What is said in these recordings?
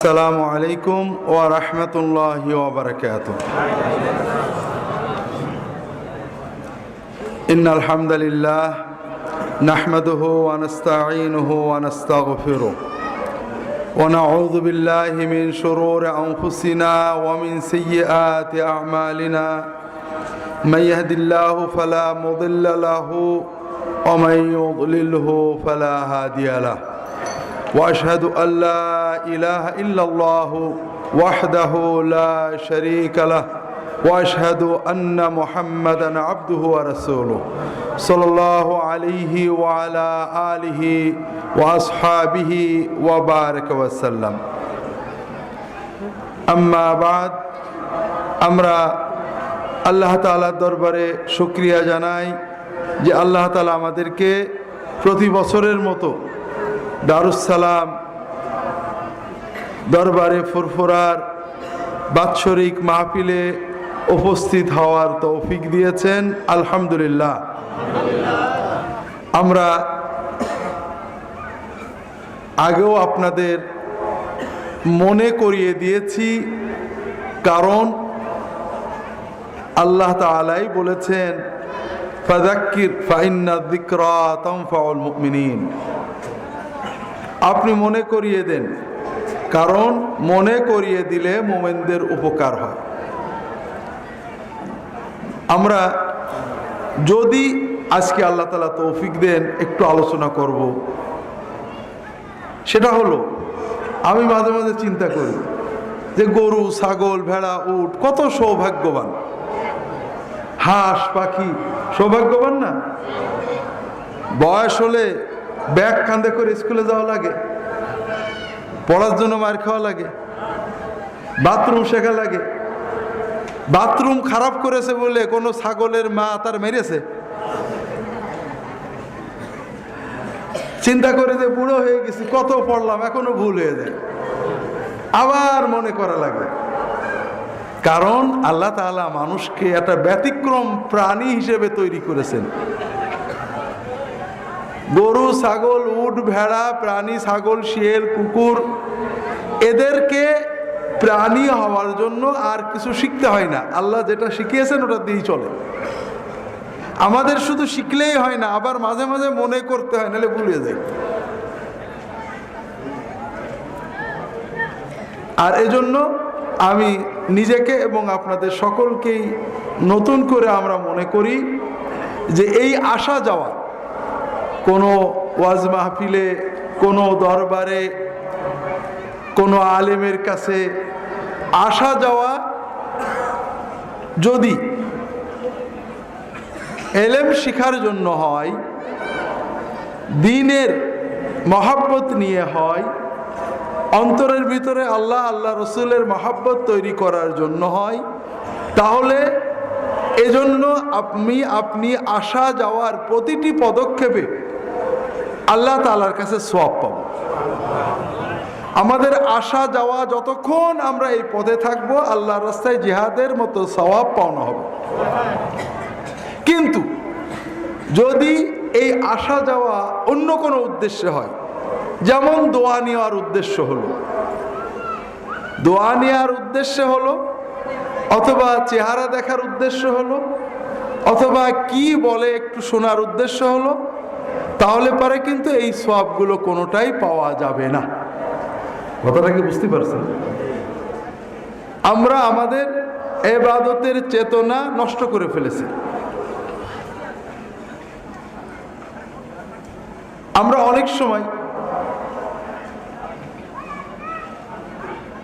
আসসালামু আলাইকুম ওয়া রাহমাতুল্লাহি ওয়া বারাকাতুহু। ইন্নাল হামদালিল্লাহ নাহমাদুহু ওয়া নাস্তাঈনুহু ওয়া নাস্তাগফিরুহু ওয়া নাউযু বিল্লাহি মিন শুরুরি আনফুসিনা ওয়া মিন সাইয়্যাতি আ'মালিনা মান ইয়াহদিল্লাহু ফালা মুদিল্লা লাহু ওয়া মান ইউদ্লিলহু ফালা হাদিয়া লাহু وأشهد أن لا إله إلا الله وحده لا شريك له وأشهد أن محمدا عبده ورسوله صلى الله عليه وعلى آله وأصحابه وبارك وسلم أما بعد আমরা আল্লাহ তাআলার দরবারে শুকরিয়া জানাই যে আল্লাহ তাআলা আমাদেরকে প্রতি বছরের মতো দারুস সালাম দরবারে ফুরফুরার বাৎসরিক মাহফিলে উপস্থিত হওয়ার তৌফিক দিয়েছেন, আলহামদুলিল্লাহ। আমরা আগেও আপনাদের মনে করিয়ে দিয়েছি, কারণ আল্লাহ তাআলাই বলেছেন ফাযাক্কির ফাইন্না যিকরা তানফাউল মুমিনিন। আপনি মনে করিয়ে দেন, কারণ মনে করিয়ে দিলে মুমিনদের উপকার হয়। আমরা যদি আজকে আল্লাহ তাআলা তৌফিক দেন একটু আলোচনা করব, সেটা হলো আমি মাঝে মাঝে চিন্তা করি যে গরু, ছাগল, ভেড়া, উট কত সৌভাগ্যবান, হাঁস, পাখি সৌভাগ্যবান না? বয়স হলে ব্যাগ কাঁধে করে স্কুলে যাওয়া লাগে, পড়ার জন্য মার খাওয়া লাগে, বাথরুম শেখা লাগে। বাথরুম খারাপ করেছে বলে কোনো ছাগলের মা তার মেরেছে? চিন্তা করে যে বুড়ো হয়ে গেছি, কত পড়লাম, এখনো ভুল হয়ে যায়, আবার মনে করা লাগে। কারণ আল্লাহ তাআলা মানুষকে একটা ব্যতিক্রম প্রাণী হিসেবে তৈরি করেছেন। গরু, ছাগল, উট, ভেড়া, প্রাণী, ছাগল, শিয়াল, কুকুর, এদেরকে প্রাণী হওয়ার জন্য আর কিছু শিখতে হয় না। আল্লাহ যেটা শিখিয়েছেন ওটা দিয়েই চলে। আমাদের শুধু শিখলেই হয় না, আবার মাঝে মাঝে মনে করতে হয়, নাহলে ভুলে যায়। আর এজন্য আমি নিজেকে এবং আপনাদের সকলকেই নতুন করে আমরা মনে করি যে এই আসা যাওয়া, কোনো ওয়াজ মাহফিলে, কোনো দরবারে, কোনো আলেমের কাছে আসা যাওয়া যদি এলেম শিখার জন্য হয়, দ্বীনের মহব্বত নিয়ে হয়, অন্তরের ভিতরে আল্লাহ আল্লাহ রসুলের মহব্বত তৈরি করার জন্য হয়, তাহলে এজন্য আপনি আসা যাওয়ার প্রতিটি পদক্ষেপে আল্লাহ তাআলার কাছে সওয়াব পাব। আমাদের আসা যাওয়া যতক্ষণ আমরা এই পথে থাকবো, আল্লাহর রাস্তায় জিহাদের মতো সওয়াব পাওনা হবে। কিন্তু যদি এই আসা যাওয়া অন্য কোনো উদ্দেশ্যে হয়, যেমন দোয়া নেওয়ার উদ্দেশ্য হলো, দোয়া নেওয়ার উদ্দেশ্যে হলো, অথবা চেহারা দেখার উদ্দেশ্য হলো, অথবা কি বলে একটু শোনার উদ্দেশ্য হলো, তাহলে পরে কিন্তু এই সওয়াবগুলো কোনোটাই পাওয়া যাবে না। কথাটা কি বুঝতে পারছেন? আমরা আমাদের ইবাদতের চেতনা নষ্ট করে ফেলেছি। আমরা অনেক সময়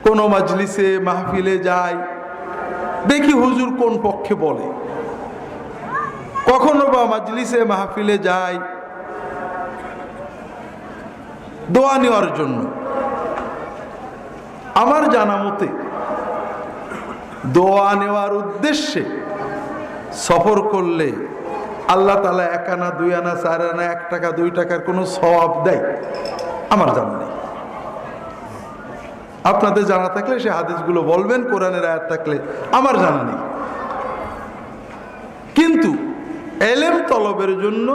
কোনো মাজলিসে মাহফিলে যাই, দেখি হুজুর কোন পক্ষে বলে। কখনো বা মাজলিসে মাহফিলে যাই দোয়া নেওয়ার জন্য। আমার জানা মতে দোয়া নেওয়ার উদ্দেশ্যে সফর করলে আল্লাহ তাআলা 1 আনা 2 আনা 4 আনা 1 টাকা 2 টাকার কোনো সওয়াব দেয় আমার জানা নেই। আপনাদের জানা থাকলে সে হাদিসগুলো বলবেন, কোরআনের আয়াত থাকলে, আমার জানা নেই। কিন্তু এলেম তলবের জন্য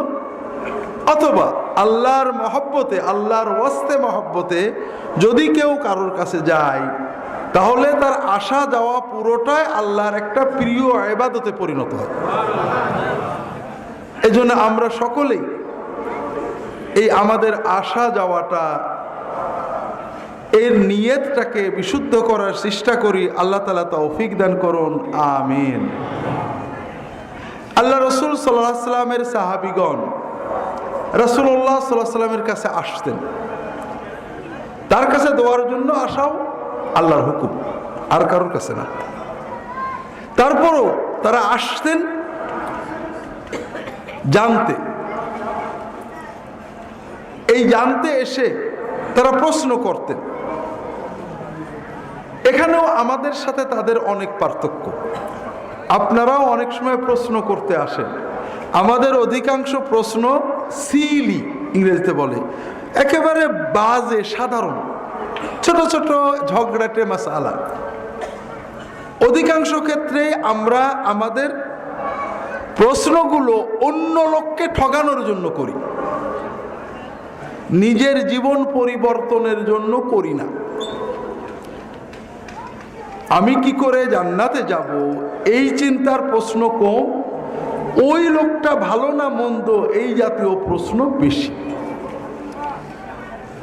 অথবা আল্লাহর মহব্বতে, আল্লাহর ওয়াস্তে মহব্বতে যদি কেউ কারোর কাছে যায়, তাহলে তার আসা যাওয়া পুরোটাই আল্লাহর একটা প্রিয় ইবাদতে পরিণত হয়। এজন্য আমরা সকলেই এই আমাদের আসা যাওয়াটা, এর নিয়তটাকে বিশুদ্ধ করার চেষ্টা করি। আল্লাহ তাআলা তৌফিক দান করুন, আমিন। আল্লাহ রসুল সাল্লাল্লাহু আলাইহি ওয়াসাল্লামের সাহাবীগণ রাসূলুল্লাহ সাল্লাল্লাহু আলাইহি ওয়াসাল্লামের কাছে আসতেন। তার কাছে দোয়ার জন্য আসাও আল্লাহর হুকুম, আর কারোর কাছে না। তারপরও তারা আসতেন জানতে। এই জানতে এসে তারা প্রশ্ন করতেন। এখানেও আমাদের সাথে তাদের অনেক পার্থক্য। আপনারাও অনেক সময় প্রশ্ন করতে আসেন, আমাদের অধিকাংশ প্রশ্ন সিলি ইংরেজিতে বলে, একেবারে বাজে, সাধারণ, ছোট ছোট ঝগড়াটে মাসালা। অধিকাংশ ক্ষেত্রে আমরা আমাদের প্রশ্নগুলো অন্য লোককে ঠগানোর জন্য করি, নিজের জীবন পরিবর্তনের জন্য করি না। আমি কি করে জান্নাতে যাব, এই চিন্তার প্রশ্ন কম, ওই লোকটা ভালো না মন্দ, এই জাতীয় প্রশ্ন বেশি।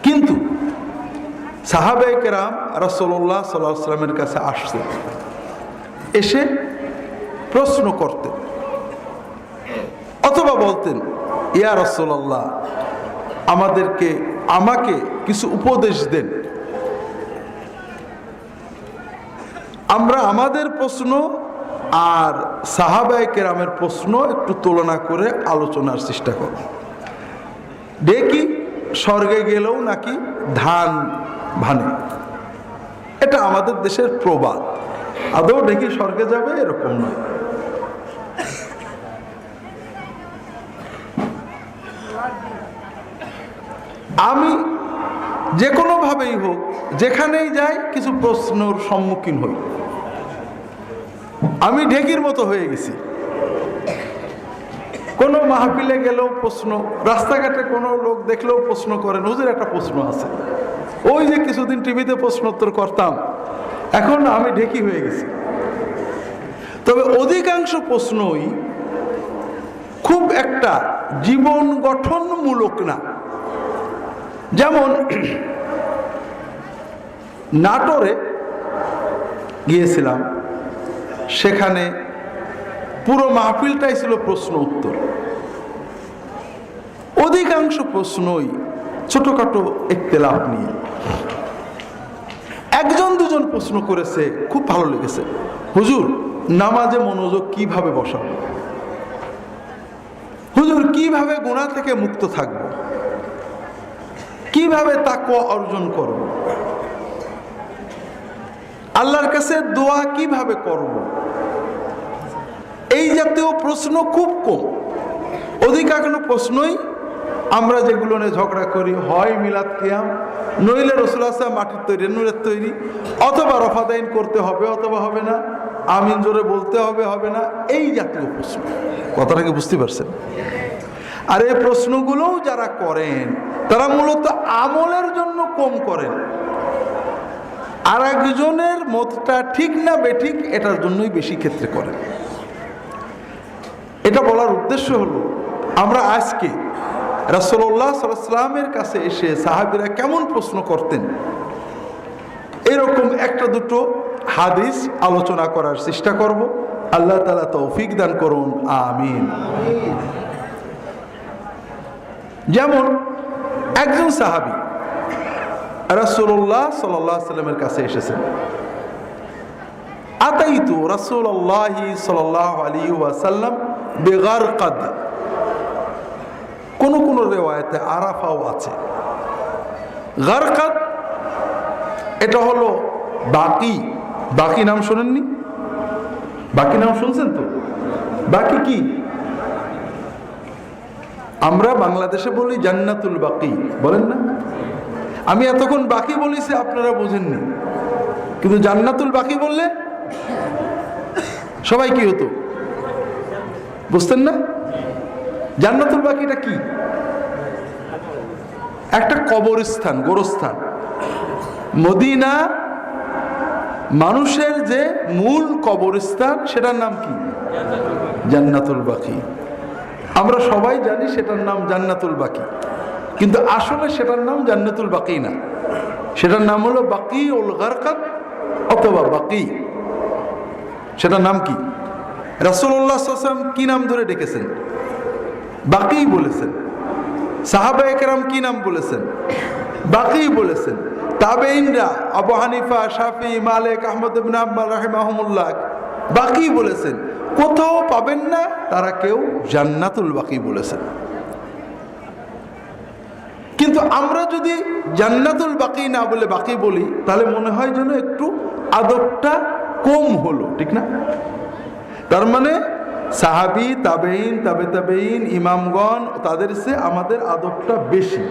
কিন্তু সাহাবায়ে কেরাম রাসূলুল্লাহ সাল্লাল্লাহু আলাইহি ওয়াসাল্লামের কাছে আসতেন, এসে প্রশ্ন করতেন, অথবা বলতেন, ইয়া রাসূলুল্লাহ, আমাকে কিছু উপদেশ দেন। আমরা আমাদের প্রশ্ন আর সাহাবায়ে কেরামের প্রশ্ন একটু তুলনা করে আলোচনার চেষ্টা করব। দেখি স্বর্গে গেলেও নাকি ধান ভানে, এটা আমাদের দেশের প্রবাদ। আদৌ দেখি স্বর্গে যাবে এরকম নয়। আমি যে কোনোভাবেই হোক, যেখানেই যাই, কিছু প্রশ্নের সম্মুখীন হই। আমি ঢেকির মতো হয়ে গেছি। কোনো মাহফিলে গেলেও প্রশ্ন, রাস্তাঘাটে কোনো লোক দেখলেও প্রশ্ন করেন, হুজুর একটা প্রশ্ন আছে। ওই যে কিছুদিন টিভিতে প্রশ্নোত্তর করতাম, এখন আমি ঢেকি হয়ে গেছি। তবে অধিকাংশ প্রশ্নই খুব একটা জীবন গঠনমূলক না। যেমন নাটোরে গিয়েছিলাম, সেখানে পুরো মাহফিলটাই ছিল প্রশ্ন উত্তর। অধিকাংশ প্রশ্নই ছোটখাটো ইখতিলাফ নিয়ে। একজন দুজন প্রশ্ন করেছে, খুব ভালো লেগেছে, হুজুর নামাজে মনোযোগ কিভাবে বসাবো, হুজুর কিভাবে গুনাহ থেকে মুক্ত থাকবো, কিভাবে তাকওয়া অর্জন করব, আল্লাহর কাছে দোয়া কিভাবে করব। এই জাতীয় প্রশ্ন খুব কম। অধিকাংশ প্রশ্নই আমরা যেগুলো নিয়ে ঝগড়া করি, হয় মিলাদ কিয়াম, নইলে রাসূলুল্লাহ সাল্লাল্লাহু আলাইহি ওয়াসাল্লাম মাটির তৈরি, নূরের তৈরি, অথবা রফাদাইন করতে হবে অথবা হবে না, আমিন জোরে বলতে হবে হবে না, এই জাতীয় প্রশ্ন। কথাটা কি বুঝতে পারছেন? আর এই প্রশ্নগুলোও যারা করেন, তারা মূলত আমলের জন্য কম করেন, আর একজনের মতটা ঠিক না বেঠিক এটার জন্যই বেশি ক্ষেত্রে করেন। এটা বলার উদ্দেশ্য হলো, আমরা আজকে রাসূলুল্লাহ সাল্লাল্লাহু আলাইহি ওয়াসাল্লামের কাছে এসে সাহাবীরা কেমন প্রশ্ন করতেন, এরকম একটা দুটো হাদিস আলোচনা করার চেষ্টা করব। আল্লাহ তাআলা তৌফিক দান করুন, আমিন। যেমন একজন সাহাবী রাসূলুল্লাহ সাল্লাল্লাহু আলাইহি ওয়াসাল্লামের কাছে এসেছেন। আতাইতু রাসূলুল্লাহ সাল্লাল্লাহু আলাইহি ওয়াসাল্লাম বিগারকাদ, কোন কোন রিওয়ায়াতে আরাফাও আছে। গারকাদ এটা হলো বাকি। বাকি নাম শোনেননি? বাকি নাম শুনছেন তো? বাকি কি? আমরা বাংলাদেশে বলি জান্নাতুল বাকি, বলেন না? আমি এতক্ষণ বাকি বলেছি, আপনারা বোঝেননি, কিন্তু জান্নাতুল বাকি বললে সবাই কি হতো বুঝতেন না? জান্নাতুল বাকিটা কি? একটা কবরস্থান, গোরস্থান। মদিনা মানুষের যে মূল কবরস্থান, সেটার নাম কি? জান্নাতুল বাকি। আমরা সবাই জানি সেটার নাম জান্নাতুল বাকি, কিন্তু আসলে সেটার নাম জান্নাতুল বাকি না, সেটার নাম হলো বাকিউল গারকাত অথবা বাকি। সেটার নাম কি? রাসূলুল্লাহ সাল্লাল্লাহু আলাইহি ওয়াসাল্লাম কি নাম ধরে ডেকেছেন? বাকি বলেছেন। সাহাবায়ে কেরাম কি নাম বলেছেন? বাকি বলেছেন। তাবেঈনরা আবু হানিফা, শাফি, মালিক, আহমদ ইবনে হাম্বল রাহিমাহুমুল্লাহ বাকি বলেছেন। কোথাও পাবেন না তারা কেউ জান্নাতুল বাকি বলেছেন। কিন্তু আমরা যদি জান্নাতুল বাকি না বলে বাকি বলি, তাহলে মনে হয় যেন একটু আদবটা কম হলো, ঠিক না? তার মানে সাহাবী, তাবেঈন, তাবে তাবেঈন, ইমামগণ, তাদের চেয়ে আমাদের আদবটা বেশি।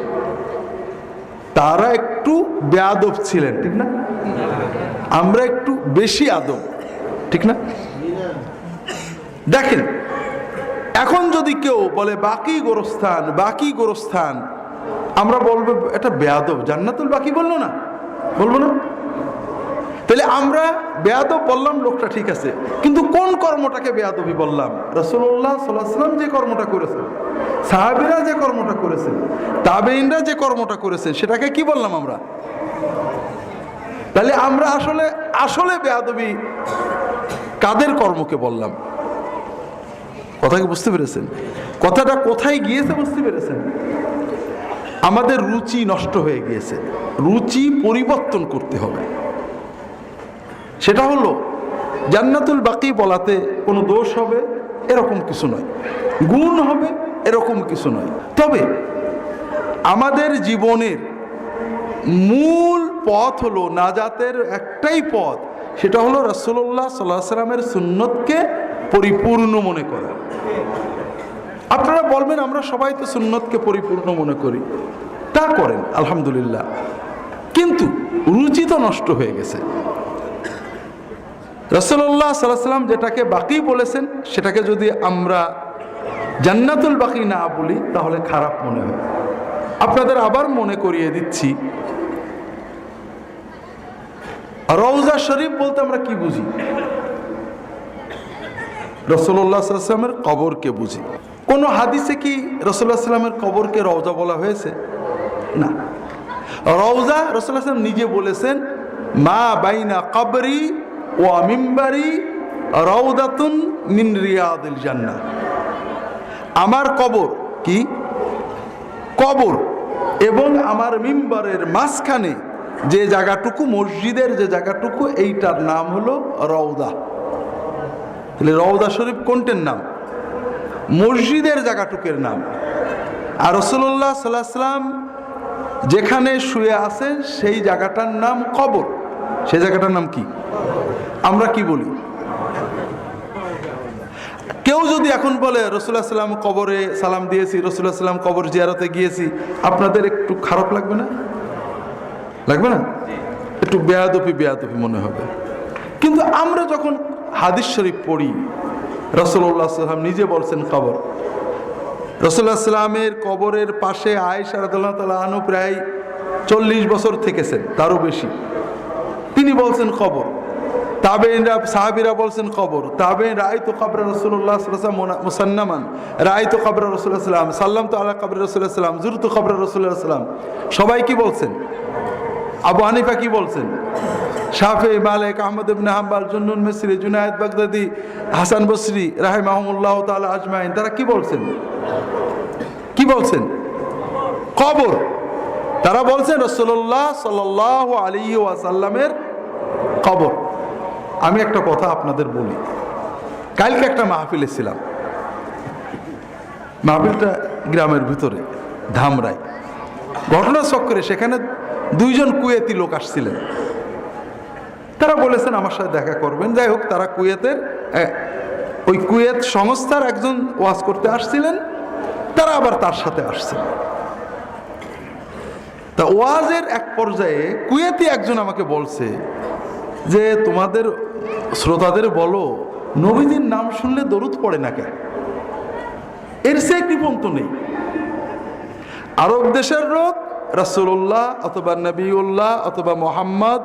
তারা একটু বেয়াদব ছিলেন, ঠিক না? আমরা একটু বেশি আদব, ঠিক না? দেখেন, এখন যদি কেউ বলে বাকি গোরস্থান, বাকি গোরস্থান, আমরা বলবো এটা বেয়াদব। জান্নাতুল বাকি বললো না, বলবো না? তাহলে আমরা বেয়াদব বললাম, লোকটা ঠিক আছে, কিন্তু কোন কর্মটাকে বেয়াদবি বললাম? রাসূলুল্লাহ সাল্লাল্লাহু আলাইহি ওয়াসাল্লাম যে কর্মটা করেছেন, সাহাবীরা যে কর্মটা করেছেন, তাবেঈনরা যে কর্মটা করেছেন, সেটাকে কি বললাম আমরা? তাহলে আমরা আসলে আসলে বেয়াদবি কাদের কর্মকে বললাম? কথা কি বুঝতে পেরেছেন? কথাটা কোথায় গিয়েছে বুঝতে পেরেছেন? আমাদের রুচি নষ্ট হয়ে গিয়েছে, রুচি পরিবর্তন করতে হবে। সেটা হলো জান্নাতুল বাকি বলাতে কোনো দোষ হবে এরকম কিছু নয়, গুণ হবে এরকম কিছু নয়। তবে আমাদের জীবনের মূল পথ হলো, নাজাতের একটাই পথ, সেটা হলো রাসূলুল্লাহ সাল্লাল্লাহু আলাইহি ওয়াসাল্লামের সুন্নতকে পরিপূর্ণ মনে করা। আপনারা বলবেন আমরা সবাই তো সুন্নতকে পরিপূর্ণ মনে করি, তা করেন আলহামদুলিল্লাহ, কিন্তু রুচি তো নষ্ট হয়ে গেছে। রাসূলুল্লাহ সাল্লাল্লাহু আলাইহি ওয়াসাল্লাম যেটাকে বাকি বলেছেন, সেটাকে যদি আমরা জান্নাতুল বাকি না বলি তাহলে খারাপ মনে হয়। আপনাদের আবার মনে করিয়ে দিচ্ছি, রওজা শরীফ বলতে আমরা কি বুঝি? রাসূলুল্লাহ সাল্লাল্লাহু আলাইহি ওয়াসাল্লামের কবরকে বুঝি। কোন হাদিসে কি রাসূলুল্লাহ সাল্লাল্লাহু আলাইহি ওয়াসাল্লামের কবরকে রওজা বলা হয়েছে? না। রওজা রাসূলুল্লাহ সাল্লাল্লাহু আলাইহি ওয়াসাল্লাম নিজে বলেছেন, মা বাইনা কবরি ওয়া মিম্বারি রাউদাতুন মিন রিয়াদিল জান্নাহ। আমার কবর কি? কবর এবং আমার মিম্বরের মাঝখানে যে জায়গাটুকু, মসজিদের যে জায়গাটুকু, এইটার নাম হলো রওদা। তাহলে রওদা শরীফ কোনটার নাম? মসজিদের জায়গাটুকের নাম। আর রাসূলুল্লাহ সাল্লাল্লাহু আলাইহি ওয়াসাল্লাম যেখানে শুয়ে আছেন সেই জায়গাটার নাম কবর। সেই জায়গাটার নাম কি? আমরা কি বলি? কেউ যদি এখন বলে রাসূলুল্লাহ সাল্লাল্লাহু আলাইহি ওয়াসাল্লাম কবরে সালাম দিয়েছি, রাসূলুল্লাহ সাল্লাল্লাহু আলাইহি ওয়াসাল্লাম কবর জিয়ারতে গিয়েছি, আপনাদের একটু খারাপ লাগবে না? লাগবে না? একটু বেয়াদবি বেয়াদবি মনে হবে। কিন্তু আমরা যখন হাদিস শরীফ পড়ি, রাসূলুল্লাহ সাল্লাল্লাহু আলাইহি ওয়াসাল্লাম নিজে বলছেন কবর। রাসূলুল্লাহ সাল্লাল্লাহু আলাইহি ওয়াসাল্লামের কবরের পাশে আয়েশা রাদিয়াল্লাহু তাআলা আনহা প্রায় 40 বছর থেকেছেন, তারও বেশি। তিনি বলছেন কবর। তাবেঈনরা, সাহাবীরা বলছেন কবর। তাবেঈন, রাআইতু কবর রাসূলুল্লাহ সাল্লাল্লাহু আলাইহি ওয়াসাল্লাম মুসান্নামান, রাআইতু কবর রাসূলুল্লাহ সাল্লাল্লাহু আলাইহি ওয়াসাল্লাম, সাল্লামতু আলা কবর রাসূলুল্লাহ সাল্লাল্লাহু আলাইহি ওয়াসাল্লাম, যুরতু কবর রাসূলুল্লাহ সাল্লাল্লাহু আলাইহি ওয়াসাল্লাম। সবাই কি বলছেন? আবু হানিফা কি বলছেন? শাফি, মালিক, আহমদ ইবনে হাম্বল, জুন্নুন মিসরি, জুনায়েদ বাগদাদি, হাসান বসরি রাহিমাহুমুল্লাহ তাআলা আজমাইন, তারা কি বলছেন? কি বলছেন? কবর। তারা বলছেন রাসূলুল্লাহ সাল্লাল্লাহু আলাইহি ওয়াসাল্লামের কবর। আমি একটা কথা আপনাদের বলি, কালকে একটা মাহফিলে ছিলাম। মাহফিলটা গ্রামের ভিতরে ধামরাই। ঘটনা চক্রে সেখানে 2 জন কুয়েতি লোক আসছিলেন। তারা বলেছেন আমার সাথে দেখা করবেন। যাই হোক, তারা কুয়েতের ওই কুয়েত সংস্থার একজন ওয়াজ করতে আসছিলেন, তারা আবার তার সাথে আসছেন। তা ওয়াজের এক পর্যায়ে কুয়েতি একজন আমাকে বলছে যে তোমাদের শ্রোতাদের বলো নবীজির নাম শুনলে দরুদ পড়ে না কেন? এর সে কৃপণ তো নেই। আরব দেশের লোক রাসূলুল্লাহ অথবা নবিউল্লাহ অথবা মোহাম্মদ,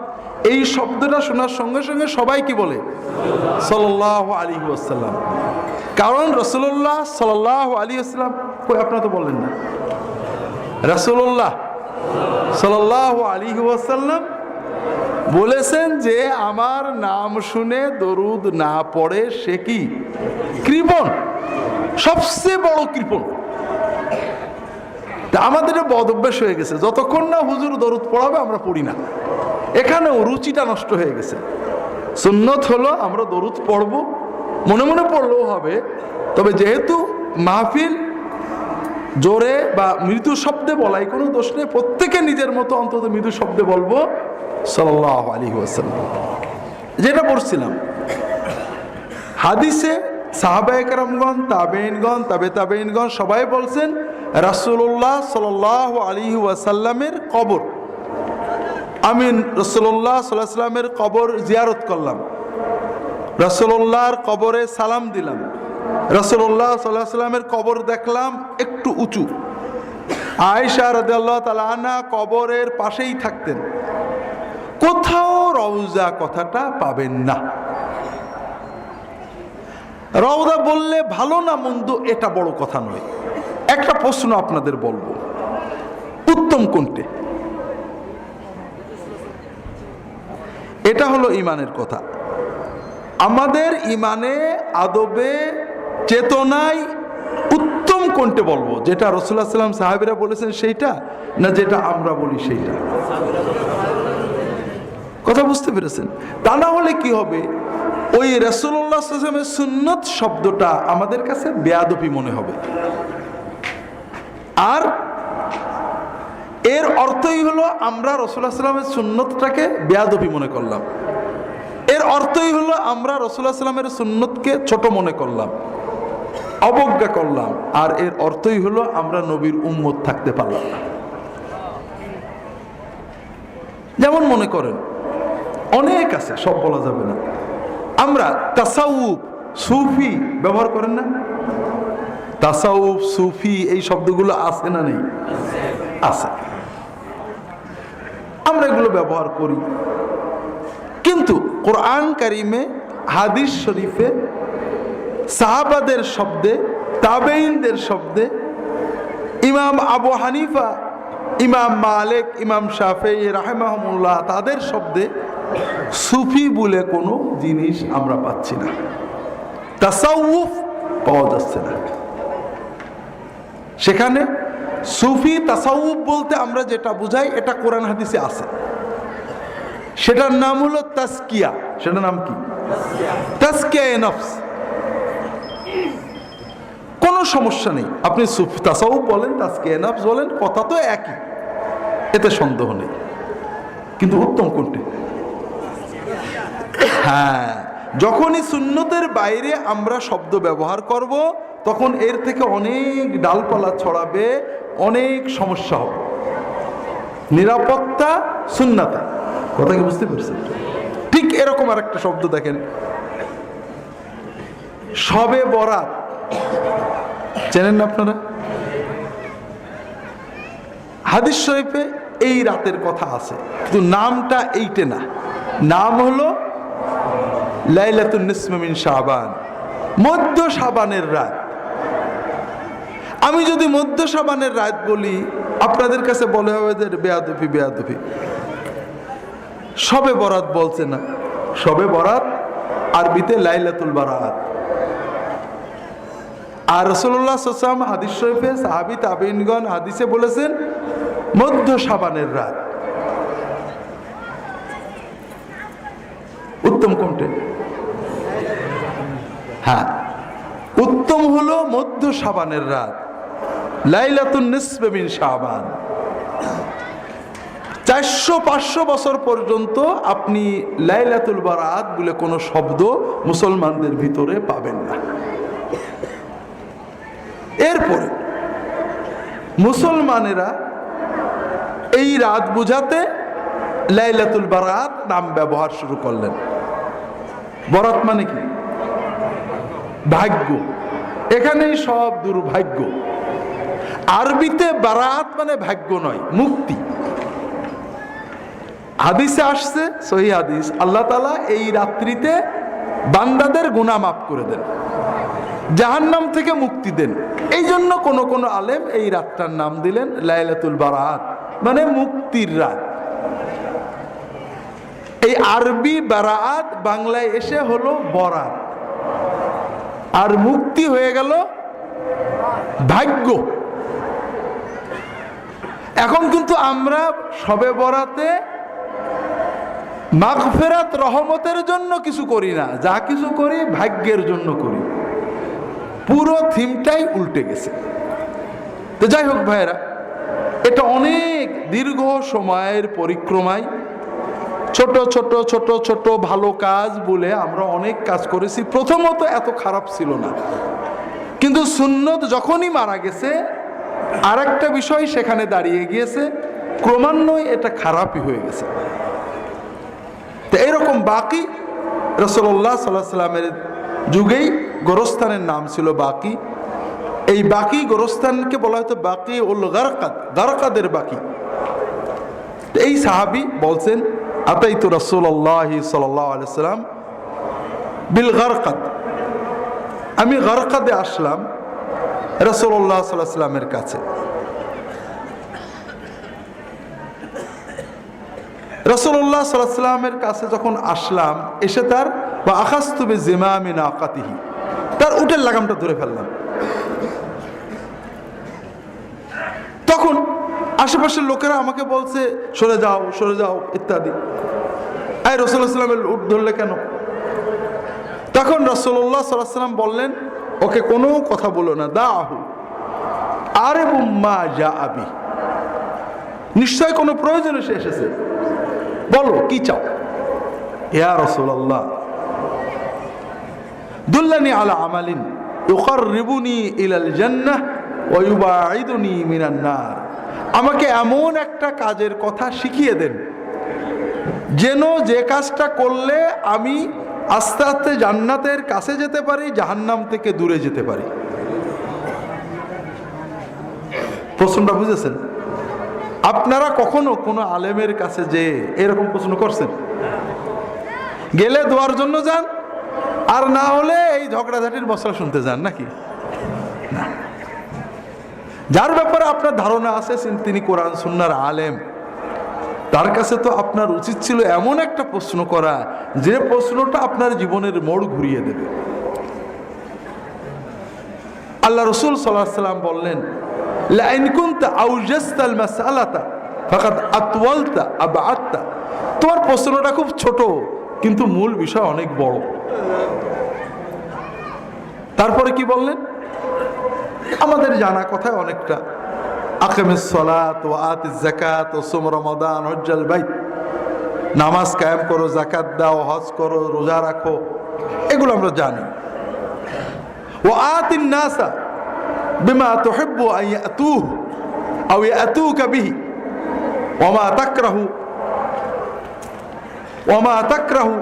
এই শব্দটা শোনার সঙ্গে সঙ্গে সবাই কি বলে? সাল্লাল্লাহু আলাইহি ওয়াসাল্লাম। কারণ রাসূলুল্লাহ সাল্লাল্লাহু আলাইহি ওয়াসাল্লাম, কই আপনারা তো বললেন না। রাসূলুল্লাহ সাল্লাল্লাহু আলাইহি ওয়াসাল্লাম বলেছেন যে আমার নাম শুনে দরুদ না পড়ে সে কি? কৃপণ, সবচেয়ে বড় কৃপণ। আমাদের বদ অভ্যাস হয়ে গেছে, যতক্ষণ না হুজুর দরুদ পড়াবে আমরা পড়ি না। এখানেও রুচিটা নষ্ট হয়ে গেছে। সুন্নত হলো আমরা দরুদ পড়ব, মনে মনে পড়লেও হবে, তবে যেহেতু মাহফিল জোরে বা মৃদু শব্দে বলাই কোনো দোষ নেই, প্রত্যেকে নিজের মতো অন্তত মৃদু শব্দে বলবো সাল্লাল্লাহু আলাইহি ওয়াসাল্লাম। যেটা পড়ছিলাম হাদিসে সাহাবায়ে কেরামগণ, তাবেঈনগণ, তাবেঈনগণ সবাই বলছেন রাসূলুল্লাহ সাল্লাল্লাহু আলাইহি ওয়াসাল্লামের কবর, আমি রাসূলুল্লাহ সাল্লাল্লাহু আলাইহি ওয়াসাল্লামের কবর জিয়ারত করলাম, রাসূলুল্লাহর কবরে সালাম দিলাম, রাসূলুল্লাহ সাল্লাল্লাহু আলাইহি ওয়াসাল্লামের কবর দেখলাম একটু উঁচু, আয়েশা রাদিয়াল্লাহু তাআলা আনহা কবরের পাশেই থাকতেন। কোথাও রওজা কথাটা পাবেন না। রওজা বললে ভালো না মন্দ এটা বড় কথা নয়। একটা প্রশ্ন আপনাদের বলবো, উত্তম কোনটি? এটা হলো ইমানের কথা। আমাদের ইমানে, আদবে, চেতনায় উত্তম কোনটি বলবো? যেটা রাসূলুল্লাহ সাল্লাল্লাহু আলাইহি ওয়াসাল্লাম সাহাবীরা বলেছেন সেইটা, না যেটা আমরা বলি সেইটা? কথা বুঝতে পেরেছেন? তা না হলে কি হবে, ওই রাসূলুল্লাহ সাল্লাল্লাহু আলাইহি ওয়াসাল্লামের সুন্নত শব্দটা আমাদের কাছে বেয়াদবি মনে হবে। আর এর অর্থই হলো আমরা রাসূলুল্লাহ সাল্লাল্লাহু আলাইহি ওয়াসাল্লামের সুন্নতটাকে বেয়াদবি মনে করলাম। এর অর্থই হলো আমরা রাসূলুল্লাহ সাল্লাল্লাহু আলাইহি ওয়াসাল্লামের সুন্নতকে ছোট মনে করলাম, অবজ্ঞা করলাম। আর এর অর্থই হলো আমরা নবীর উম্মত থাকতে পারলাম না। যেমন মনে করেন অনেক আছে, সব বলা যাবে না। আমরা তাসাউফ, সুফি ব্যবহার করেন না? তাসাউফ, সুফি এই শব্দগুলো আছে না নেই? আছে। আমরা এগুলো ব্যবহার করি, কিন্তু কোরআন কারিমে, হাদিস শরীফে, সাহাবাদের শব্দে, তাবেঈনদের শব্দে, ইমাম আবু হানিফা, ইমাম মালিক, ইমাম শাফেঈ রাহিমাহুমুল্লাহ তাদের শব্দে সুফি বলে কোনো জিনিস আমরা পাচ্ছি না। তাসাউফ পাওয়া যাচ্ছে না। সেখানে সুফি, তাসাউফ বলতে আমরা যেটা বুঝাই এটা কোরআন হাদিসে আছে। সেটার নাম হলো তাজকিয়া। সেটার নাম কি? তাজকিয়ায়ে নফস। কোনো সমস্যা নেই, আপনি সুফি তাসাউফ বলেন, তাজকিয়ায়ে নফস বলেন, কথা তো একই, এতে সন্দেহ নেই। কিন্তু উত্তম কোনটি? হ্যাঁ, যখনই সুন্নতের বাইরে আমরা শব্দ ব্যবহার করব তখন এর থেকে অনেক ডালপালা ছড়াবে, অনেক সমস্যা হবে। নিরাপত্তা সুন্নাতে, কথা কি বুঝতে পারছেন? ঠিক এরকম আর একটা শব্দ দেখেন, শবে বরাত, চেনেন না আপনারা? হাদিস শরীফে এই রাতের কথা আছে, কিন্তু নামটা এইটা না। নাম হলো লাইলাতুন নিসফি মিন শাবান, মধ্য শাবানের রাত। আমি যদি মধ্য শাবানের রাত বলি, আপনাদের কাছে বলে হবে যে বেয়াদবি, বেয়াদবি। শবে বরাত বলছে না, শবে বরাত আরবিতে লাইলাতুল বারাত। আর রাসূলুল্লাহ সাল্লাল্লাহু আলাইহি ওয়াসাল্লাম হাদিস শরীফে, সাহাবী, তাবেঈনগণ হাদিসে বলেছেন মধ্য শাবানের রাত। উত্তম কোনটা? হ্যাঁ, উত্তম হলো মধ্য শাবানের রাত, লাইলাতুন নিসফি মিন শাবান। 400-500 বছর পর্যন্ত আপনি লাইলাতুল বারাত বলে কোনো শব্দ মুসলমানদের ভিতরে পাবেন না। এরপরে মুসলমানেরা এই রাত বুঝাতে লাইলাতুল বারাত নাম ব্যবহার শুরু করলেন। বরাত মানে কি? ভাগ্য। এখানেই সব দুর্ভাগ্য। আরবিতে বারাত মানে ভাগ্য নয়, মুক্তি। হাদিসে আসছে, সহিহ হাদিস, আল্লাহ তাআলা এই রাত্রিতে বান্দাদের গুনাহ মাফ করে দেন, জাহান্নাম থেকে মুক্তি দেন। এই জন্য কোন কোন আলেম এই রাতটার নাম দিলেন লাইলাতুল বারাত, মানে মুক্তির রাত। এই আরবি বারাত বাংলায় এসে হলো বরাত, আর মুক্তি হয়ে গেল ভাগ্য। এখন কিন্তু আমরা শবে বরাতে মাগফিরাত রহমতের জন্য কিছু করি না, যা কিছু করি ভাগ্যের জন্য করি। পুরো থিমটাই উল্টে গেছে। তো যাই হোক ভাইরা, এটা অনেক দীর্ঘ সময়ের পরিক্রমায় ছোট ছোট ছোট ছোট ভালো কাজ বলে আমরা অনেক কাজ করেছি। প্রথমত এত খারাপ ছিল না, কিন্তু সুন্নত যখনই মারা গেছে আর একটা বিষয় সেখানে দাঁড়িয়ে গিয়েছে, ক্রমান্বয়ে এটা খারাপই হয়ে গেছে। তো এরকম বাকি রাসূলুল্লাহ সাল্লাল্লাহু আলাইহি সাল্লামের যুগেই গোরস্থানের নাম ছিল বাকি। এই বাকি গোরস্থানকে বলা হতো বাকি উল গারকাদ, গারকাদের বাকি। এই সাহাবী বলছেন, আতাইতু রাসূলুল্লাহ সাল্লাল্লাহু আলাইহি সাল্লাম বিল গারকাদ, আমি গারকাদে আসলাম রাসূলুল্লাহ সাল্লাল্লাহু আলাইহি সাল্লামের কাছে। রাসূলুল্লাহ সাল্লাল্লাহু আলাইহি সাল্লামের কাছে যখন আসলাম, এসে তার বা আখাযতু বিজিমামি নাকাতিহি, তার উটের লাগামটা ধরে ফেললাম। তখন আশেপাশের লোকেরা আমাকে বলছে সরে যাও সরে যাও ইত্যাদি। এই রাসূলুল্লাহ সাল্লাল্লাহু আলাইহি সাল্লামের উট ধরলে কেন? তখন রাসূলুল্লাহ সাল্লাল্লাহু আলাইহি সাল্লাম বললেন, ওকে কোনো কথা বলো না, দাহু আরিবু মা জাআবি, নিশ্চয় কোনো প্রয়োজনে সে এসেছে, বলো কি চাও। ইয়া রাসূলুল্লাহ দুল্লানি আলা আমালিন ইউকাররিবুনি ইলাল জান্নাহ ওয়া ইউবাঈদুনি মিনান নার, আমাকে এমন একটা কাজের কথা শিখিয়ে দেন যেন যে কাজটা করলে আমি আস্তে আস্তে জান্নাতের কাছে যেতে পারি, জাহান্নাম থেকে দূরে যেতে পারি। প্রশ্নটা বুঝেছেন? আপনারা কখনো কোনো আলেমের কাছে যে এরকম প্রশ্ন করছেন? গেলে দোয়ার জন্য যান, আর না হলে এই ঝগড়াঝাটির মশলা শুনতে যান নাকি? না। যার ব্যাপারে আপনার ধারণা আছে তিনি কোরআন সুন্নাহর আলেম, তার কাছে তো আপনার উচিত ছিল এমন একটা প্রশ্ন করা যে প্রশ্নটা আপনার জীবনের মোড় ঘুরিয়ে দেবে। আল্লাহ রাসূল সাল্লাল্লাহু আলাইহি সাল্লাম বললেন, লা ইন কুনতা আওজাসতাল মাসআলাতা ফাকাদ আতওয়ালতা আবআদতা, তোমার প্রশ্নটা খুব ছোট কিন্তু মূল বিষয় অনেক বড়। তারপরে কি বললেন? আমাদের জানা কথায় অনেকটা, আকিমিস সালাত ওয়া আতিজ যাকাত ওয়া সুম রমাদান হজ্জাল বাইত, নামাজ কায়েম করো, যাকাত দাও, হজ করো, রোজা রাখো, এগুলো আমরা জানি। ওয়া আতিন নাসা বিমা তুহিব্বু আন ইয়াতুহু আও ইয়াতুকা বিহি ওয়া মা তাকরাহু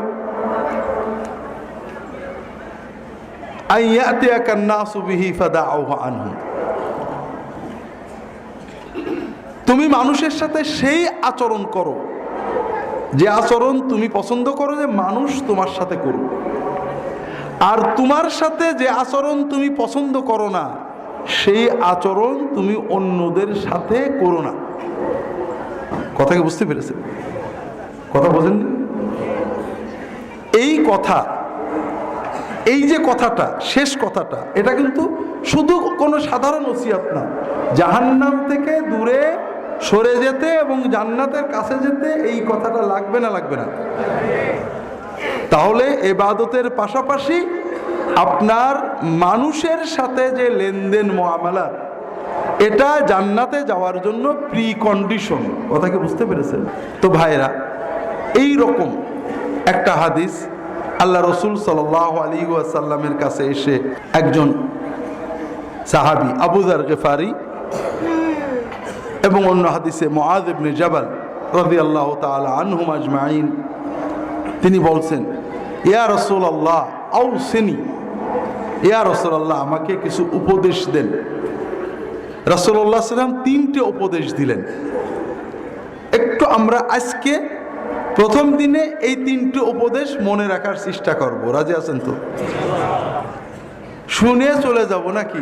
আন ইয়াতিয়াকা আন-নাসু বিহি ফাদাউহু আনহু, তুমি মানুষের সাথে সেই আচরণ করো যে আচরণ তুমি পছন্দ করো যে মানুষ তোমার সাথে করুক, আর তোমার সাথে যে আচরণ তুমি পছন্দ করো না সেই আচরণ তুমি অন্যদের সাথে করো না। কথা কি বুঝতে পেরেছেন? কথা বোঝেননি? এই কথা, এই যে কথাটা, শেষ কথাটা, এটা কিন্তু শুধু কোনো সাধারণ ওসিয়াত না। জাহান্নাম থেকে দূরে সরে যেতে এবং জান্নাতের কাছে যেতে এই কথাটা লাগবে না? লাগবে না? তাহলে ইবাদতের পাশাপাশি আপনার মানুষের সাথে যে লেনদেন মুআমালাত, এটা জান্নাতে যাওয়ার জন্য প্রি কন্ডিশন। কথা কি বুঝতে পেরেছেন? তো ভাইরা, এই রকম একটা হাদিস আল্লাহ রাসূল সাল্লাল্লাহু আলাইহি ওয়াসাল্লামের কাছে এসে একজন সাহাবী আবু যার গিফারি এবং অন্য হাদিসে মুআয ইবনে জাবাল রাদিয়াল্লাহু তাআলা আনহুম আজমাইন, তিনি বলছেন, ইয়া রাসূলুল্লাহ আউসিনি, ইয়া রাসূলুল্লাহ আমাকে কিছু উপদেশ দেন। রাসূলুল্লাহ সাল্লাল্লাহু আলাইহি ওয়াসাল্লাম 3টে উপদেশ দিলেন। একটু আমরা আজকে প্রথম দিনে এই 3টে উপদেশ মনে রাখার চেষ্টা করব। রাজি আছেন তো? শুনে চলে যাব নাকি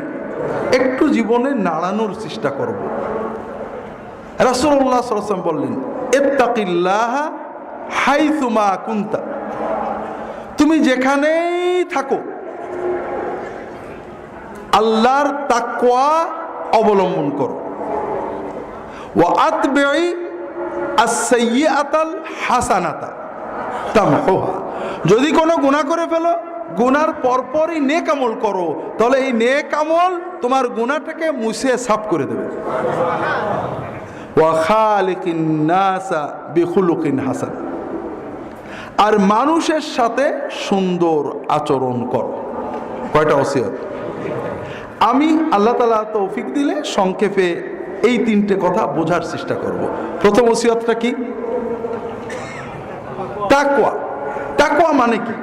একটু জীবনে নাড়ানোর চেষ্টা করব। রাসূলুল্লাহ সাল্লাল্লাহু আলাইহি ওয়াসাল্লাম বললেন, ইত্তাকিল্লাহা হাইসুমা কুনতা, তুমি যেখানেই থাকো আল্লাহর তাকওয়া অবলম্বন করো। ওয়া আতবিই আস-সাইয়্যাতাল হাসানাতা তামহুহা, যদি কোনো গুনাহ করে ফেলো, গুনার পরপরই নেক আমল করো, তাহলে এই নেক আমল তোমার গুনাহটাকে মুছে সাফ করে দেবে। ওয়া খালিকিন নাসা বিখুলুকিন হাসান, আর মানুষের সাথে সুন্দর আচরণ করো। কয়টা ওসিয়ত? আমি আল্লাহ তাআলা তৌফিক দিলে সংক্ষেপে এই 3টে কথা বোঝার চেষ্টা করব। প্রথম ওসিয়তটা কি? তাকওয়া। তাকওয়া মানে কি?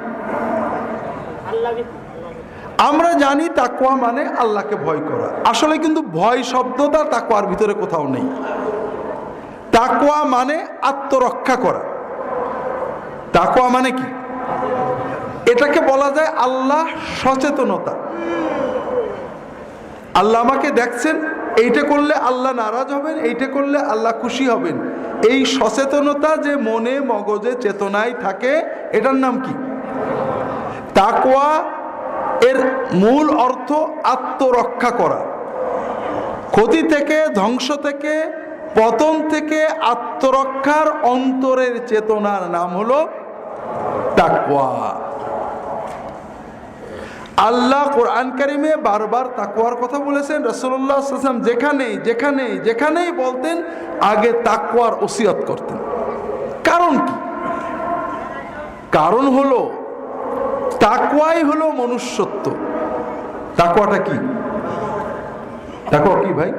আমরা জানি তাকওয়া মানে আল্লাহকে ভয় করা। আসলে কিন্তু ভয় শব্দটা তাকওয়ার ভিতরে কোথাও নেই। তাকওয়া মানে আত্মরক্ষা করা। তাকওয়া মানে কি? এটাকে বলা যায় আল্লাহ সচেতনতা। আল্লাহ আমাকে দেখছেন, এইটা করলে আল্লাহ নারাজ হবেন, এইটা করলে আল্লাহ খুশি হবেন, এই সচেতনতা যে মনে মগজে চেতনায় থাকে, এটার নাম কি? তাকওয়া। এর মূল অর্থ আত্মরক্ষা করা, ক্ষতি থেকে, ধ্বংস থেকে, পতন থেকে আত্মরক্ষার অন্তরের চেতনার নাম হলো তাকওয়া। আল্লাহ কোরআন কারিমে বারবার তাকওয়ার কথা বলেছেন। রাসূলুল্লাহ সাল্লাল্লাহু আলাইহি ওয়াসাল্লাম যেখানেই বলতেন আগে তাকওয়ার ওসিয়ত করতেন। কারণ কি? কারণ হলো তাকওয়াই হলো মনুষ্যত্ব। তাকওয়াটা কি? তাকওয়া কি ভাই?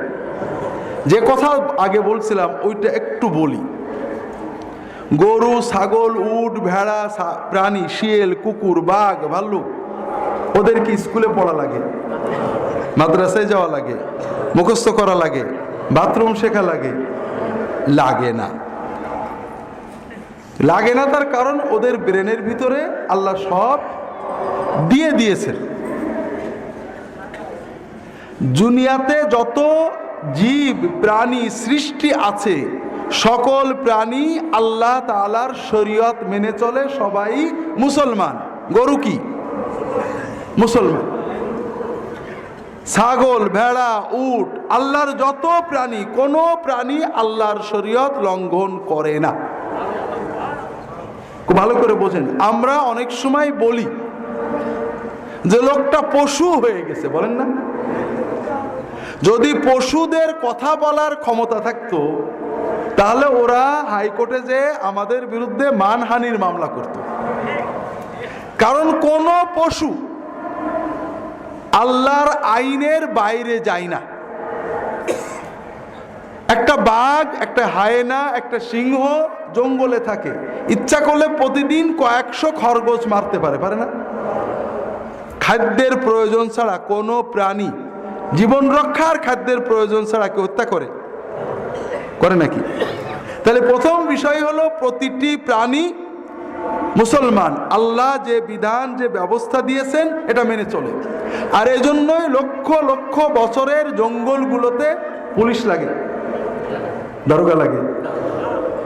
যে কথা আগে বলছিলাম ওইটা একটু বলি। গরু, ছাগল, উট, ভেড়া, প্রাণী, শিয়াল, কুকুর, বাঘ, ভাল্লুক, ওদের কি স্কুলে পড়া লাগে? মাদ্রাসায় যাওয়া লাগে? মুখস্থ করা লাগে? বাথরুম শেখা লাগে? লাগে না। লাগে না তার কারণ ওদের ব্রেনের ভিতরে আল্লাহ সব দিয়ে দিয়েছেন। দুনিয়াতে যত জীব প্রাণী সৃষ্টি আছে, সকল প্রাণী আল্লাহ তাআলার শরীয়ত মেনে চলে, সবাই মুসলমান। গরু কি? মুসলমান। ছাগল, ভেড়া, উট, আল্লাহর যত প্রাণী, কোন প্রাণী আল্লাহর শরীয়ত লঙ্ঘন করে না। খুব ভালো করে বোঝেন। আমরা অনেক সময় বলি যে লোকটা পশু হয়ে গেছে, বলেন না? যদি পশুদের কথা বলার ক্ষমতা থাকতো তাহলে ওরা হাইকোর্টে যে আমাদের বিরুদ্ধে মানহানির মামলা করত। কারণ কোন পশু আল্লাহর আইনের বাইরে যায় না। একটা বাঘ, একটা হায়েনা, একটা সিংহ জঙ্গলে থাকে, ইচ্ছা করলে প্রতিদিন কয়েকশো খরগোশ মারতে পারে না? খাদ্যের প্রয়োজন ছাড়া কোনো প্রাণী, জীবন রক্ষার খাদ্যের প্রয়োজন ছাড়া কেউ হত্যা করে নাকি? তাহলে প্রথম বিষয় হলো প্রতিটি প্রাণী মুসলমান, আল্লাহ যে বিধান, যে ব্যবস্থা দিয়েছেন এটা মেনে চলে। আর এজন্যই লক্ষ লক্ষ বছরের জঙ্গলগুলোতে পুলিশ লাগে, দারোগা লাগে,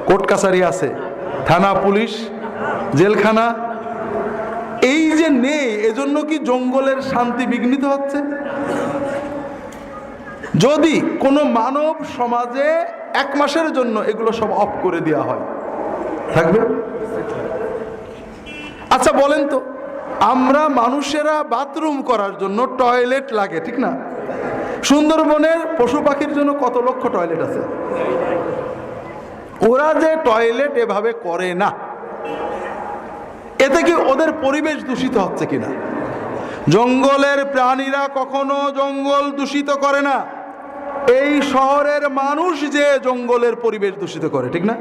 কোর্ট কাছারি আছে, থানা, পুলিশ, জেলখানা। এই যে নেই, এজন্য কি জঙ্গলের শান্তি বিঘ্নিত হচ্ছে? যদি কোনো মানব সমাজে 1 মাসের জন্য এগুলো সব অফ করে দেওয়া হয়, থাকবে? আচ্ছা বলেন তো, আমরা মানুষেরা বাথরুম করার জন্য টয়লেট লাগে, ঠিক না? সুন্দরবনের পশু পাখির জন্য কত লক্ষ টয়লেট আছে। ওরা যে টয়লেট এভাবে করে না, এতে কি ওদের পরিবেশ দূষিত হচ্ছে কিনা? জঙ্গলের প্রাণীরা কখনো জঙ্গল দূষিত করে না, এই শহরের মানুষ যে জঙ্গলের পরিবেশ দূষিত করে, ঠিক না?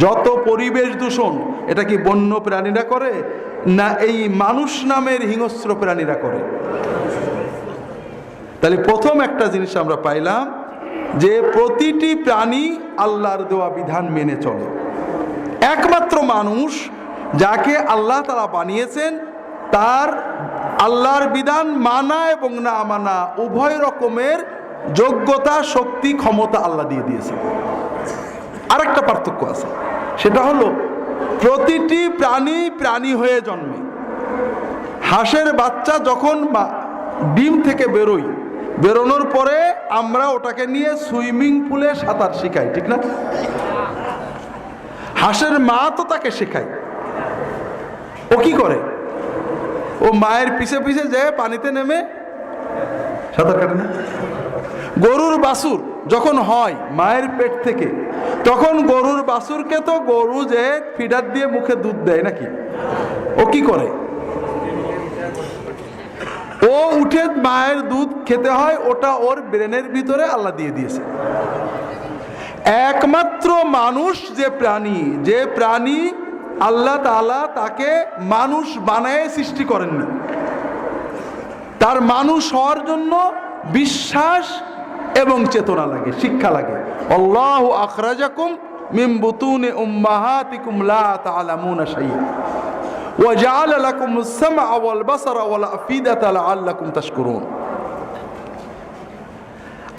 যত পরিবেশ দূষণ এটা কি বন্য প্রাণীরা করে না এই মানুষ নামের হিংস্র প্রাণীরা করে? তাহলে প্রথম একটা জিনিস আমরা পাইলাম যে প্রতিটি প্রাণী আল্লাহর দেওয়া বিধান মেনে চলে। একমাত্র মানুষ যাকে আল্লাহ তাআলা বানিয়েছেন তার আল্লাহর বিধান মানা এবং না মানা উভয় রকমের যোগ্যতা, শক্তি, ক্ষমতা আল্লাহ দিয়ে দিয়েছেন। আরেকটা পার্থক্য আছে, সেটা হলো প্রতিটি প্রাণী প্রাণী হয়ে জন্মে। হাঁসের বাচ্চা যখন ডিম থেকে বেরোয়, বেরোনোর পরে আমরা ওটাকে নিয়ে সুইমিং পুলে সাঁতার শিখাই, ঠিক না? হাঁসের মা তো তাকে শেখায়, ও কি করে? ও মায়ের পিছে পিছে যে পানিতে নেমে সাঁতার কাটে না? গরুর বাছুর যখন হয় মায়ের পেট থেকে, তখন গরুর বাছুরকে তো গরু যে ফিডার দিয়ে মুখে দুধ দেয় নাকি, ও কি করে? ও উঠে মায়ের দুধ খেতে হয়, ওটা ওর ব্রেনের ভিতরে আল্লাহ দিয়ে দিয়েছে। একমাত্র মানুষ যে প্রাণী আল্লাহ তাআলা তাকে মানুষ বানায় সৃষ্টি করেননি, তার মানুষ হওয়ার জন্য বিশ্বাস এবং চেতনা লাগে, শিক্ষা লাগে। আল্লাহু আখরাজাকুম মিন বুতুনি উম্মাহাতিকুম লা তা'লামুনা শাইআ ওয়া জাআলা লাকুমুস সামআ ওয়াল বাসারা ওয়াল আফিদাতা লাআল্লাকুম তাশকুরুন।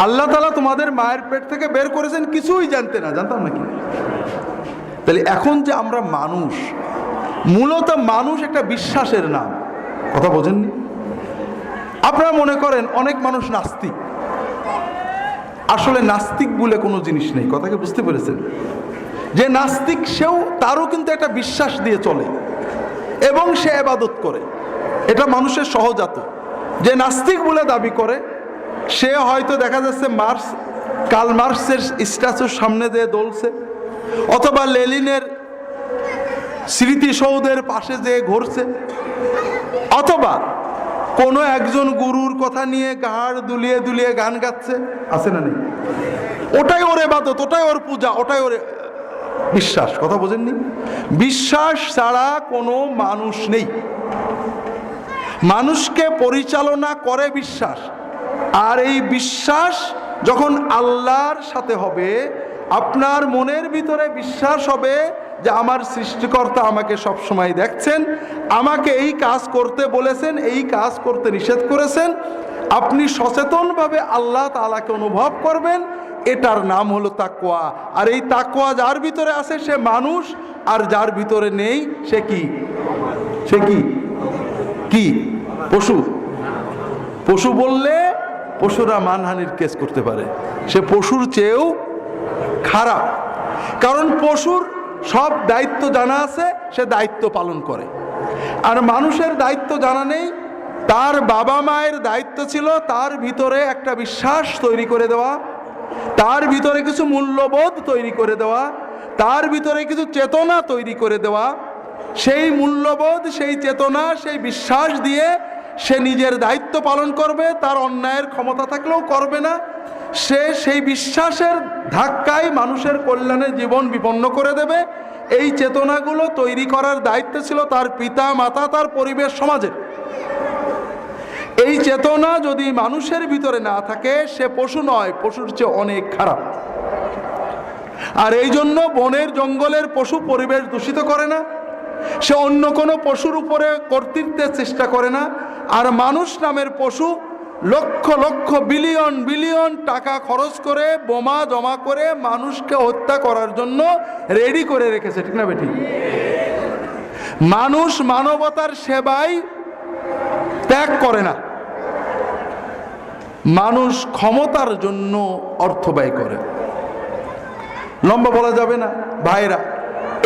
আল্লাহ তাআলা তোমাদের মায়ের পেট থেকে বের করেছেন কিছুই জানতে না, জানতাম নাকি? তাহলে এখন যে আমরা মানুষ, মূলত মানুষ একটা বিশ্বাসের নাম, কথা বোঝেননি? আপনারা মনে করেন অনেক মানুষ নাস্তিক, আসলে নাস্তিক বলে কোনো জিনিস নেই, কথাকে বুঝতে পেরেছেন? যে নাস্তিক তারও কিন্তু একটা বিশ্বাস দিয়ে চলে এবং সে ইবাদত করে, এটা মানুষের সহজাত। যে নাস্তিক বলে দাবি করে সে হয়তো দেখা যাচ্ছে কার্ল মার্কসের স্ট্যাচুর সামনে দিয়ে দৌড়ছে, অথবা লেনিনের স্মৃতিসৌধের পাশে যেয়ে ঘুরছে, অথবা কোনো একজন গুরুর কথা নিয়ে ঘাড় দুলিয়ে দুলিয়ে গান গাচ্ছে, আছে না নেই? ওটাই ওর ইবাদত, ওটাই ওর পূজা, ওটাই ওর বিশ্বাস, কথা বোঝেননি? বিশ্বাস ছাড়া কোনো মানুষ নেই। মানুষকে পরিচালনা করে বিশ্বাস, আর এই বিশ্বাস যখন আল্লাহর সাথে হবে, আপনার মনের ভিতরে বিশ্বাস হবে যে আমার সৃষ্টিকর্তা আমাকে সব সময় দেখছেন, আমাকে এই কাজ করতে বলেছেন, এই কাজ করতে নিষেধ করেছেন। আপনি সচেতনভাবে আল্লাহ তাআলাকে অনুভব করবেন, এটার নাম হলো তাকওয়া। আর এই তাকওয়া যার ভিতরে আছে সে মানুষ, আর যার ভিতরে নেই সে কি? সে কি? কি? পশু। পশু বললে পশুরা মানহানির কেস করতে পারে, সে পশুর চেয়েও খারাপ। কারণ পশুর সব দায়িত্ব জানা আছে, সে দায়িত্ব পালন করে। আর মানুষের দায়িত্ব জানা নেই। তার বাবা মায়ের দায়িত্ব ছিল তার ভিতরে একটা বিশ্বাস তৈরি করে দেওয়া, তার ভিতরে কিছু মূল্যবোধ তৈরি করে দেওয়া, তার ভিতরে কিছু চেতনা তৈরি করে দেওয়া। সেই মূল্যবোধ, সেই চেতনা, সেই বিশ্বাস দিয়ে সে নিজের দায়িত্ব পালন করবে, তার অন্যায়ের ক্ষমতা থাকলেও করবে না। সে সেই বিশ্বাসের ধাক্কায় মানুষের কল্যাণে জীবন বিপন্ন করে দেবে। এই চেতনাগুলো তৈরি করার দায়িত্ব ছিল তার পিতা মাতা, তার পরিবেশ, সমাজের। এই চেতনা যদি মানুষের ভিতরে না থাকে সে পশু নয়, পশুর চেয়ে অনেক খারাপ। আর এই জন্য বনের জঙ্গলের পশু পরিবেশ দূষিত করে না, সে অন্য কোনো পশুর উপরে কর্তৃত্বের চেষ্টা করে না। আর মানুষ নামের পশু লক্ষ লক্ষ বিলিয়ন বিলিয়ন টাকা খরচ করে বোমা জমা করে মানুষকে হত্যা করার জন্য রেডি করে রেখেছে, ঠিক না বেটি? মানুষ মানবতার সেবায় ত্যাগ করে না, মানুষ ক্ষমতার জন্য অর্থ ব্যয় করে। লম্বা বলা যাবে না ভাইরা,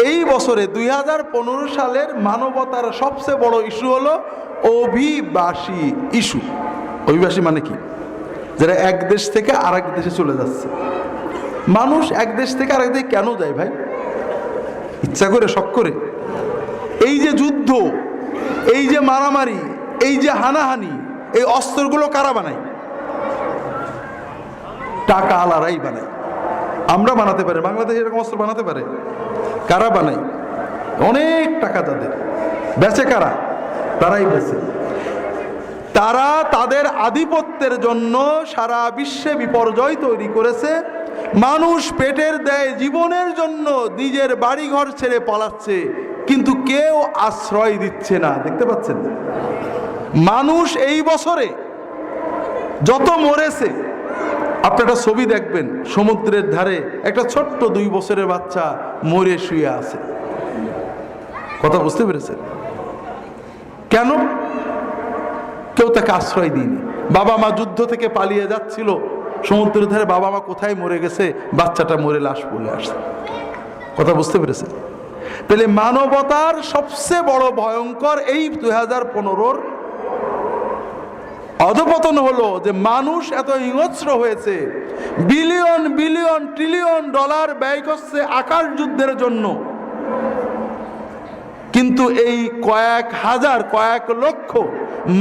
এই বছরে 2015 সালের মানবতার সবচেয়ে বড় ইস্যু হলো অভিবাসী ইস্যু। অভিবাসী মানে কি? যারা এক দেশ থেকে আরেক দেশে চলে যাচ্ছে। মানুষ এক দেশ থেকে আরেক দেশে কেন যায় ভাই? ইচ্ছা করে, শখ করে? এই যে যুদ্ধ, এই যে মারামারি, এই যে হানাহানি, এই অস্ত্রগুলো কারা বানায়? টাকা আলারাই বানায়। আমরা বানাতে পারি? বাংলাদেশে এরকম অস্ত্র বানাতে পারে? কারা বানায়? অনেক টাকা তাদের। বেচে কারা? তারাই বেচে। তারা তাদের আধিপত্যের জন্য সারা বিশ্বে বিপর্যয় তৈরি করেছে। মানুষ পেটের দায়ে জীবনের জন্য নিজের বাড়িঘর ছেড়ে পালাচ্ছে, কিন্তু কেউ আশ্রয় দিচ্ছে না। দেখতে পাচ্ছেন, মানুষ এই বছরে যত মরেছে, আপনারা ছবি দেখবেন, সমুদ্রের ধারে একটা ছোট্ট 2 বছরের বাচ্চা মরে শুয়ে আছে। কথা বুঝতে পেরেছেন? কেন? কেউ তাকে আশ্রয় দিয়নি। বাবা মা যুদ্ধ থেকে পালিয়ে যাচ্ছিল, সমুদ্রের ধারে বাবা মা কোথায় মরে গেছে, বাচ্চাটা মরে লাশ পড়ে আসছে। কথা বুঝতে পেরেছেন? তাহলে মানবতার সবচেয়ে বড় ভয়ঙ্কর এই 2015-র অধপতন হলো যে মানুষ এত হিংস্র হয়েছে, বিলিয়ন বিলিয়ন ট্রিলিয়ন ডলার ব্যয় করছে আকাশ যুদ্ধের জন্য, কিন্তু এই কয়েক হাজার কয়েক লক্ষ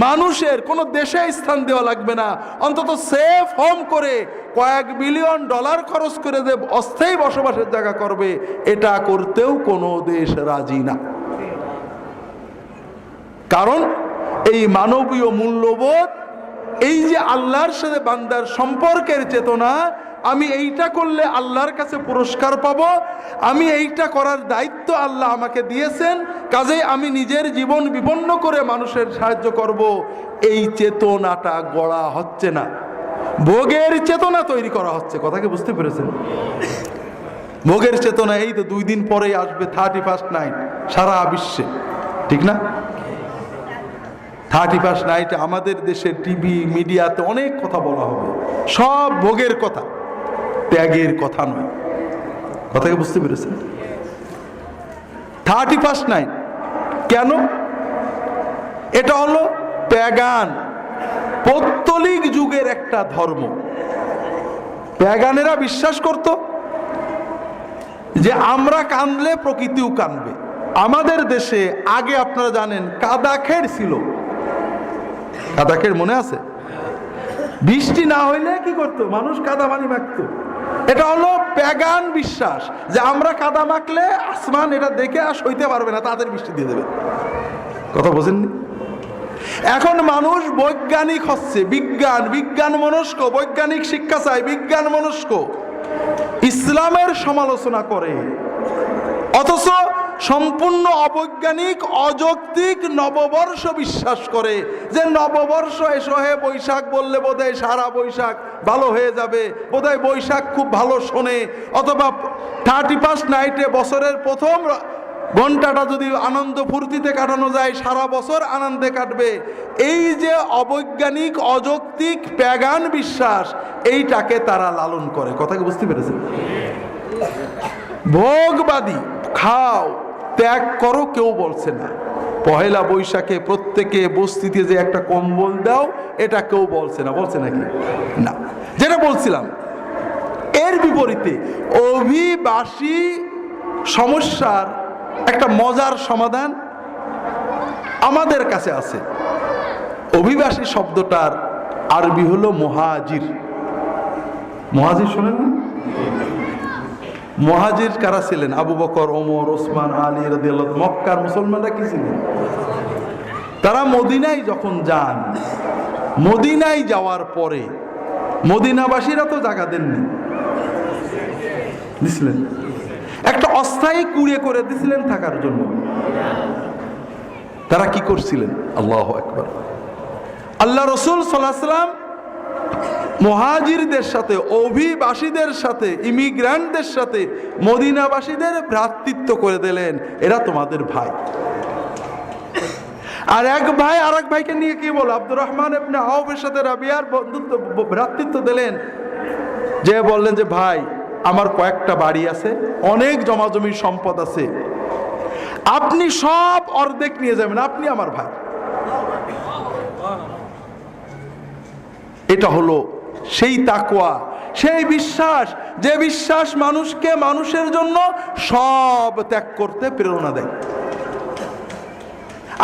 মানুষের কোনো দেশে স্থান দেওয়া লাগবে না, অন্তত সেফ হোম করে কয়েক বিলিয়ন ডলার খরচ করে যে অস্থায়ী বসবাসের জায়গা করবে, এটা করতেও কোনো দেশ রাজি না। কারণ এই মানবীয় মূল্যবোধ, এই যে আল্লাহর সাথে বান্দার সম্পর্কের চেতনা, আমি এইটা করলে আল্লাহর কাছে পুরস্কার পাবো, আমি এইটা করার দায়িত্ব আল্লাহ আমাকে দিয়েছেন, কাজেই আমি নিজের জীবন বিপন্ন করে মানুষের সাহায্য করব, এই চেতনাটা গড়া হচ্ছে না, ভোগের চেতনা তৈরি করা হচ্ছে। কথা কি বুঝতে পেরেছেন? ভোগের চেতনা এই তো 2 দিন পরেই আসবে 31st নাইট সারা বিশ্বে, ঠিক না? 31st নাইট আমাদের দেশের টিভি মিডিয়াতে অনেক কথা বলা হবে, সব ভোগের কথা, ত্যাগের কথা নয়। কথা কি বুঝতে পেরেছেন? 31st নাইট কেন? এটা হলো প্যাগান পৌত্তলিক যুগের একটা ধর্ম। প্যাগানেরা বিশ্বাস করত যে আমরা কাঁদলে প্রকৃতিও কাঁদবে। আমাদের দেশে আগে আপনারা জানেন কাদাখের ছিল, কাদাখের মনে আছে? বৃষ্টি না হইলে কি করতো মানুষ? কাদা পানি মাখতো। এটা হলো প্যাগান বিশ্বাস যে আমরা কাদা মাখলে আসমান এটা দেখে আর সইতে পারবে না, তাদের বৃষ্টি দিয়ে দেবে। কথা বোঝেননি? এখন মানুষ বৈজ্ঞানিক হচ্ছে, বিজ্ঞান মনস্ক, বৈজ্ঞানিক শিক্ষা চায়, বিজ্ঞান মনস্ক, ইসলামের সমালোচনা করে, অথচ সম্পূর্ণ অবৈজ্ঞানিক অযৌক্তিক নববর্ষ বিশ্বাস করে যে নববর্ষ এসো হে বৈশাখ বললে বোধহয় সারা বৈশাখ ভালো হয়ে যাবে, বোধহয় বৈশাখ খুব ভালো শোনে, অথবা 31st নাইটে বছরের প্রথম ঘন্টাটা যদি আনন্দ ফুর্তিতে কাটানো যায় সারা বছর আনন্দে কাটবে। এই যে অবৈজ্ঞানিক অযৌক্তিক প্যাগান বিশ্বাস, এইটাকে তারা লালন করে। কথা কি বুঝতে পেরেছেন? ভোগবাদী, খাও ত্যাগ করো কেউ বলছে না। পহেলা বৈশাখে প্রত্যেকে বস্তিতে যে একটা কম্বল দাও, এটা কেউ বলছে না। বলছে নাকি? না। যেটা বলছিলাম, এর বিপরীতে অভিবাসী সমস্যার একটা মজার সমাধান আমাদের কাছে আছে। অভিবাসী শব্দটার আরবি হলো মুহাজির। মুহাজির শোনেন না? মুহাজির কারা ছিলেন? আবু বকর, ওমর, ওসমান, আলী রাদিয়াল্লাহু। মক্কার মুসলমানরা কি ছিলেন? তারা মদিনায় যখন যান, মদিনায় যাওয়ার পরে মদিনাবাসীরা তো জায়গা দেননি, দিছিলেন একটা অস্থায়ী কুড়ে করে দিছিলেন থাকার জন্য। তারা কি করছিলেন? আল্লাহু আকবার। আল্লাহ রাসূল সাল্লাল্লাহু আলাইহি ওয়াসাল্লাম মুহাজিরদের সাথে, অভিবাসীদের সাথে, ইমিগ্রান্টদের সাথে মদিনাবাসীদের ভ্রাতৃত্ব করে দিলেন, এরা তোমাদের ভাই। আর এক ভাই আর এক ভাইকে নিয়ে কি বল, আব্দুর রহমান ইবনে আওফের সাথে রাবিয়ার বন্ধুত্ব, ভ্রাতৃত্ব দিলেন, যে বললেন যে ভাই আমার কয়েকটা বাড়ি আছে, অনেক জমাজমির সম্পদ আছে, আপনি সব অর্ধেক নিয়ে যাবেন, আপনি আমার ভাই। এটা হলো সেই তাকওয়া, সেই বিশ্বাস, যে বিশ্বাস মানুষকে মানুষের জন্য সব ত্যাগ করতে প্রেরণা দেয়।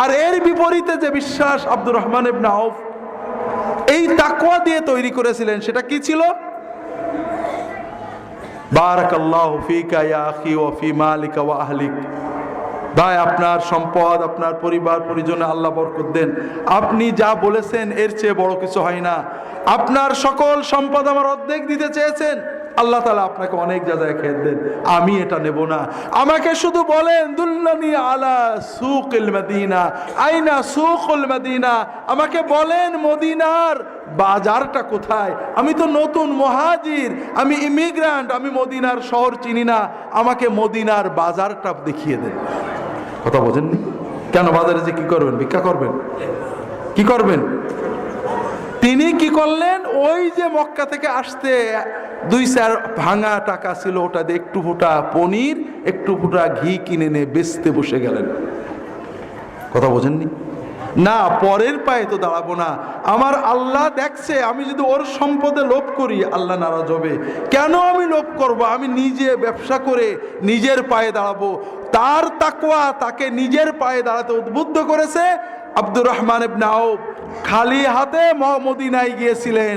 আর এর বিপরীতে যে বিশ্বাস আব্দুর রহমান ইবনে আওফ এই তাকওয়া দিয়ে তৈরি করেছিলেন, সেটা কি ছিল? বারাকাল্লাহু ফিকা ইয়া আখি ওয়া ফি মালিকা ওয়া আহলিক। ভাই, আপনার সম্পদ, আপনার পরিবার পরিজনে আল্লাহ বরকত দেন। আপনি যা বলেছেন এর চেয়ে বড় কিছু হয় না। আপনার সকল সম্পদ আমার অর্ধেক দিতে চেয়েছেন, আল্লাহ তাআলা আপনাকে অনেক জায়গায় খেয়ে দেন, আমি এটা নেব না। আমাকে শুধু বলেন দুল্লানি আলা সুকিল মদিনা, আইনা সুকুল মদিনা, আমাকে বলেন মদিনার বাজারটা কোথায়। আমি তো নতুন মুহাজির, আমি ইমিগ্রান্ট, আমি মদিনার শহর চিনি না, আমাকে মদিনার বাজারটা দেখিয়ে দেন। কথা বোঝেননি? কেন বাজারে যে কি করবেন? ভিক্ষা করবেন? কি করবেন? তিনি কি করলেন? ওই যে মক্কা থেকে আসতে 2-4 ভাঙা টাকা ছিল, ওটা দিয়ে একটু ফুটা পনির, একটু ফুটা ঘি কিনে নিয়ে বেচতে বসে গেলেন। কথা বোঝেননি? না, পরের পায়ে তো দাঁড়াবো না। আমার আল্লাহ দেখছে, আমি যদি ওর সম্পদে লোভ করি আল্লাহ নারাজ হবে। কেন আমি লোভ করব? আমি নিজে ব্যবসা করে নিজের পায়ে দাঁড়াবো। তার তাকওয়া তাকে নিজের পায়ে দাঁড়াতে উদ্বুদ্ধ করেছে। আব্দুর রহমান ইবনে আউফ খালি হাতে মদিনায় গিয়েছিলেন,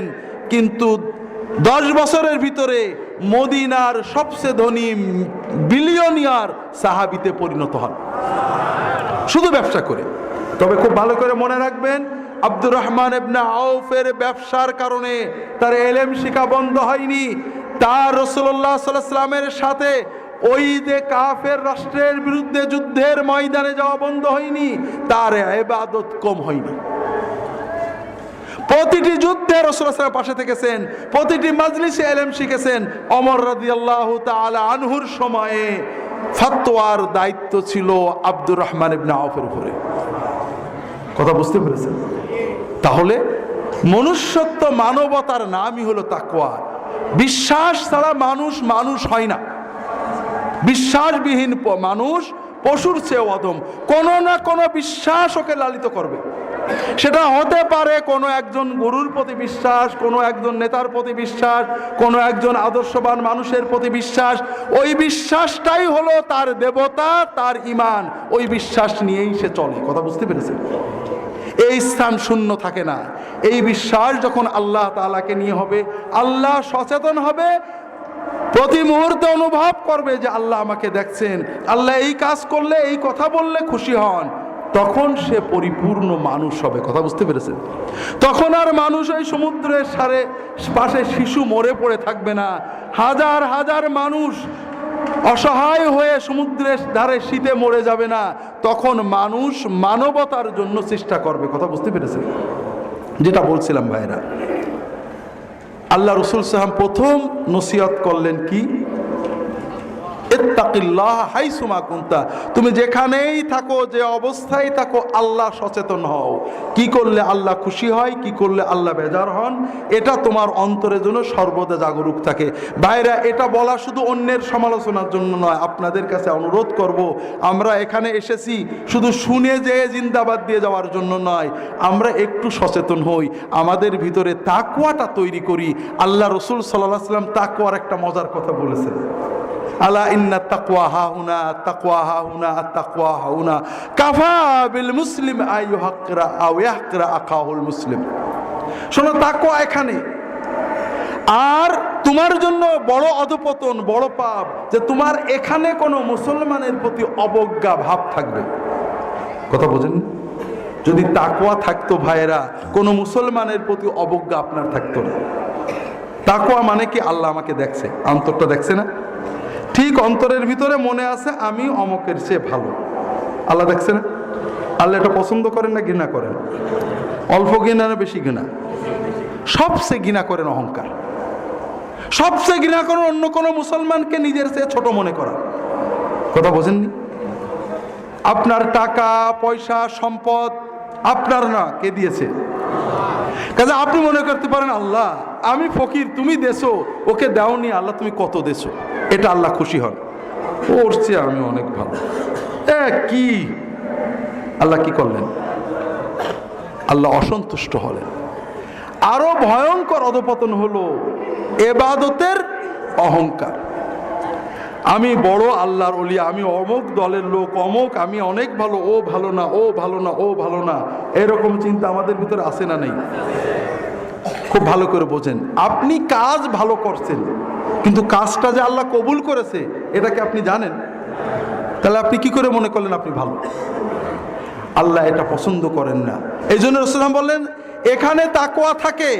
কিন্তু 10 বছরের ভিতরে মদিনার সবচেয়ে ধনী বিলিয়নিয়ার সাহাবীতে পরিণত হন, শুধু ব্যবসা করে। তবে খুব ভালো করে মনে রাখবেন, আব্দুর রহমান ইবনে আউফের ব্যবসার কারণে তার ইলম শিক্ষা বন্ধ হয়নি। তার রাসূলুল্লাহ সাল্লাল্লাহু আলাইহি ওয়াসাল্লামের সাথে ওই যে কাফের রাষ্ট্রের বিরুদ্ধে যুদ্ধের ময়দানে যাওয়া বন্ধ হয়নি, তার ইবাদত কম হয়নি। প্রতিটি যুদ্ধে রাসূলুল্লাহ সাল্লাল্লাহু আলাইহি ওয়াসাল্লাম পাশে থেকেছেন, প্রতিটি মাজলিসে ইলম শিখেছেন। ওমর রাদিয়াল্লাহু তাআলা আনহুর সময়ে ফতোয়ার দায়িত্ব ছিল আব্দুর রহমান ইবনে আউফের উপরে। কথা বুঝতে পেরেছেন? তাহলে মনুষ্যত্ব, মানবতার নামই হলো তাকওয়া। বিশ্বাস ছাড়া মানুষ মানুষ হয় না। বিশ্বাসবিহীন মানুষ পশুর চেয়ে অধম। কোনো না কোনো বিশ্বাস ওকে লালিত করবে। সেটা হতে পারে কোনো একজন গুরুর প্রতি বিশ্বাস, কোনো একজন নেতার প্রতি বিশ্বাস, কোনো একজন আদর্শবান মানুষের প্রতি বিশ্বাস। ওই বিশ্বাসটাই হলো তার দেবতা, তার ঈমান। ওই বিশ্বাস নিয়েই সে চলে। কথা বুঝতে পেরেছেন? এই স্থান শূন্য থাকে না। এই বিশ্বাস যখন আল্লাহ তাআলাকে নিয়ে হবে, আল্লাহ সচেতন হবে, প্রতি মুহূর্তে অনুভব করবে যে আল্লাহ আমাকে দেখছেন, আল্লাহ এই কাজ করলে, এই কথা বললে খুশি হন, তখন সে পরিপূর্ণ মানুষ হবে। কথা বুঝতে পেরেছেন? তখন আর মানুষ ওই সমুদ্রের পাশে শিশু মরে পড়ে থাকবে না। হাজার হাজার মানুষ অসহায় হয়ে সমুদ্রের ধারে শীতে মরে যাবে না। তখন মানুষ মানবতার জন্য চেষ্টা করবে। কথা বুঝতে পেরেছেন? যেটা বলছিলাম ভাইরা, আল্লাহ রাসূল সাল্লাল্লাহু আলাইহি ওয়াসাল্লাম প্রথম নসিহত করলেন কি? ইত্তাকিল্লাহ হাইসুমা কুনতা। তুমি যেখানেই থাকো, যে অবস্থায় থাকো, আল্লাহ সচেতন হও। কি করলে আল্লাহ খুশি হয়, কি করলে আল্লাহ বেজার হন, এটা তোমার অন্তরের জন্য সর্বদা জাগরুক থাকে। ভাইরা, এটা বলা শুধু অন্যের সমালোচনার জন্য নয়। আপনাদের কাছে অনুরোধ করব, আমরা এখানে এসেছি শুধু শুনে যে জিন্দাবাদ দিয়ে যাওয়ার জন্য নয়। আমরা একটু সচেতন হই, আমাদের ভিতরে তাকওয়াটা তৈরি করি। আল্লাহ রাসূল সাল্লাল্লাহু আলাইহি ওয়াসাল্লাম তাকওয়ার একটা মজার কথা বলেছেন, আলা ইন্না তাকওয়া হাহুনা, তাকওয়া হাহুনা, তাকওয়া হাহুনা, কাফা বিল মুসলিম আইয়ুহাক্কিরা আও ইয়াহকিরা আখাহুল মুসলিম। শোনো, তাকওয়া এখানে। আর তোমার জন্য বড় অধপতন, বড় পাপ যে তোমার এখানে কোনো মুসলমানের প্রতি অবজ্ঞা ভাব থাকবে। কথা বোঝেন? যদি তাকওয়া থাকতো ভাইয়েরা, কোনো মুসলমানের প্রতি অবজ্ঞা আপনার থাকতো না। তাকওয়া মানে কি? আল্লাহ আমাকে দেখছে, অন্তরটা দেখছে না? ঠিক অন্তরের ভিতরে মনে আছে আমি অমকের চেয়ে ভালো। আল্লাহ দেখছে না? আল্লাহ এটা পছন্দ করেন না ঘৃণা করেন? অল্প ঘৃণা না বেশি ঘৃণা? সবচেয়ে ঘৃণা করেন অহংকার। সবচেয়ে ঘৃণা করেন অন্য কোনো মুসলমানকে নিজের চেয়ে ছোট মনে করা। কথা বোঝেননি? আপনার টাকা পয়সা সম্পদ আপনার না, কে দিয়েছে? কাজে আপনি মনে করতে পারেন আল্লাহ আমি ফকির, তুমি দেছো, ওকে দাওনি, আল্লাহ তুমি কত দেছো, এটা আল্লাহ খুশি হন। ওর চেয়ে আমি অনেক ভালো। কি আল্লাহ কি করলেন? আল্লাহ অসন্তুষ্ট হলেন। আরো ভয়ঙ্কর অধপতন হলো ইবাদতের অহংকার। আমি বড় আল্লাহর ওলি, আমি অমুক দলের লোক, অমুক, আমি অনেক ভালো, ও ভালো না, ও ভালো না, ও ভালো না, এরকম চিন্তা আমাদের ভিতরে আসে না? নেই? খুব ভালো করে বোঝেন, আপনি কাজ ভালো করছেন, কিন্তু কাজটা যে আল্লাহ কবুল করেছে এটা কি আপনি জানেন? তাহলে আপনি কি করে মনে করলেন আপনি ভালো? আল্লাহ এটা পছন্দ করেন না। এই জন্য রাসূলুল্লাহ বললেন এখানে তাকওয়া থাকে,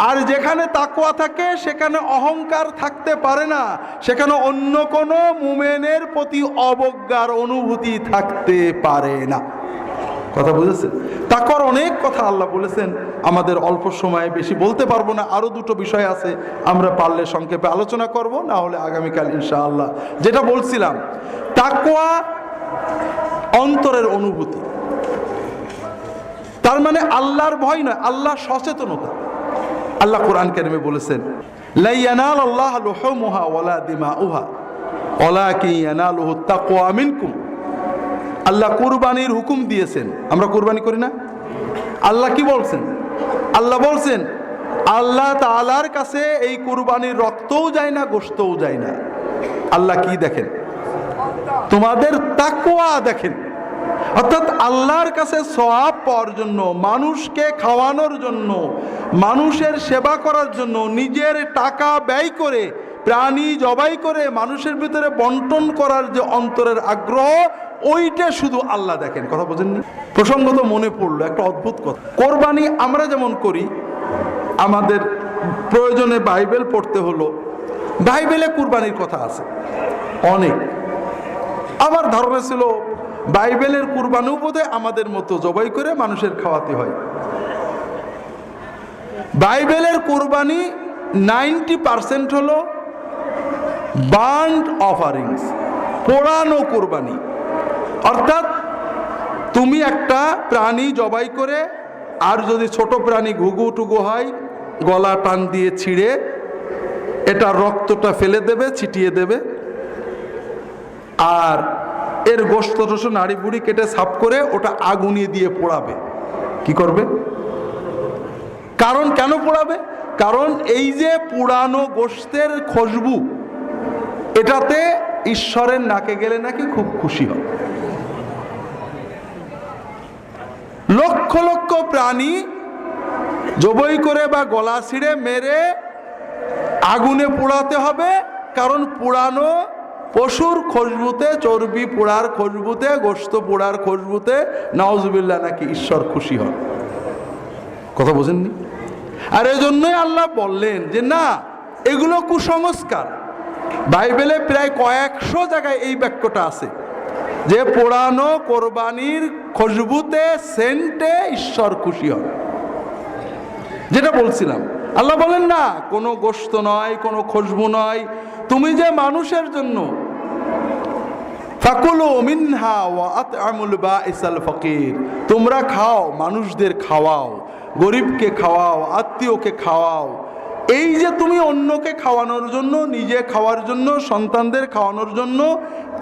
আর যেখানে তাকওয়া থাকে সেখানে অহংকার থাকতে পারে না, সেখানে অন্য কোনো মুমিনের প্রতি অবজ্ঞার অনুভূতি থাকতে পারে না। কথা বুঝেছেন? তাকওয়ার অনেক কথা আল্লাহ বলেছেন, আমাদের অল্প সময়ে বেশি বলতে পারবো না, আরো দুটো বিষয় আছে, আমরা পারলে সংক্ষেপে আলোচনা করব, না হলে আগামীকাল ইনশাআল্লাহ। যেটা বলছিলাম, তাকওয়া অন্তরের অনুভূতি, তার মানে আল্লাহর ভয় নয়, আল্লাহর সচেতনতা। আল্লাহ কোরআন কারিমে বলেছেন, লা ইয়ানালাল্লাহু লুহুমুহা ওয়ালা দিমাউহা ওয়ালাকিন ইয়ানালুহু তাকওয়া মিনকুম। আল্লাহ কুরবানির হুকুম দিয়েছেন, আমরা কুরবানি করি না? আল্লাহ কি বলছেন? আল্লাহ বলছেন আল্লাহ তাআলার কাছে এই কুরবানির রক্তও যায় না, গোশতও যায় না। আল্লাহ কি দেখেন? তোমাদের তাকওয়া দেখেন। অর্থাৎ আল্লাহর কাছে সওয়াব পাওয়ার জন্য, মানুষকে খাওয়ানোর জন্য, মানুষের সেবা করার জন্য নিজের টাকা ব্যয় করে, প্রাণী জবাই করে মানুষের ভিতরে বন্টন করার যে অন্তরের আগ্রহ, ওইটা শুধু আল্লাহ দেখেন। কথা বোঝেননি? প্রসঙ্গত মনে পড়লো একটা অদ্ভুত কথা। কোরবানি আমরা যেমন করি, আমাদের প্রয়োজনে বাইবেল পড়তে হলো, বাইবেলে কুরবানির কথা আছে অনেক। আমার ধারণা ছিল বাইবেলের কুরবানিও বোধহয় আমাদের মতো জবাই করে মানুষের খাওয়াতে হয়। বাইবেলের কুরবানি 90% হলো বার্ন্ট অফারিংস, পোড়ানো কুরবানি। অর্থাৎ তুমি একটা প্রাণী জবাই করে, আর যদি ছোট প্রাণী ঘুঘু টুঘু হয়, গলা টান দিয়ে ছিঁড়ে এটা রক্তটা ফেলে দেবে, ছিটিয়ে দেবে, আর এর গোশত টোশ নাড়ি বুড়ি কেটে সাফ করে ওটা আগুনে দিয়ে পোড়াবে। কি করবে? কারণ কেন পোড়াবে? কারণ এই যে পুরানো গোশতের খুশবু, এটাতে ঈশ্বরের নাকে গেলে নাকি খুব খুশি হয়। লক্ষ লক্ষ প্রাণী জবাই করে বা গলা ছিঁড়ে মেরে আগুনে পোড়াতে হবে, কারণ পুরানো পশুর খুশবুতে, চর্বি পোড়ার খুশবুতে, গোশত পোড়ার খুশবুতে নাউজুবিল্লাহ নাকি ঈশ্বর খুশি হন। কথা বোঝেননি? আর এই জন্যই আল্লাহ বললেন যে না, এগুলো কুসংস্কার। বাইবেলে প্রায় কয়েকশো জায়গায় এই বাক্যটা আছে যে পোড়ানো কোরবানির খুশবুতে, সেন্টে ঈশ্বর খুশি হন। যেটা বলছিলাম, আল্লাহ বলেন না কোনো গোশত নয়, কোনো খুশবু নয়, তুমি যে মানুষের জন্য ফাকুলু মিনহা ওয়া আত'আমুল বাঈসাল ফাকির, তোমরা খাও, মানুষদের খাওয়াও, গরিবকে খাওয়াও, আত্মীয়কে খাওয়াও। এই যে তুমি অন্যকে খাওয়ানোর জন্য, নিজে খাওয়ার জন্য, সন্তানদের খাওয়ানোর জন্য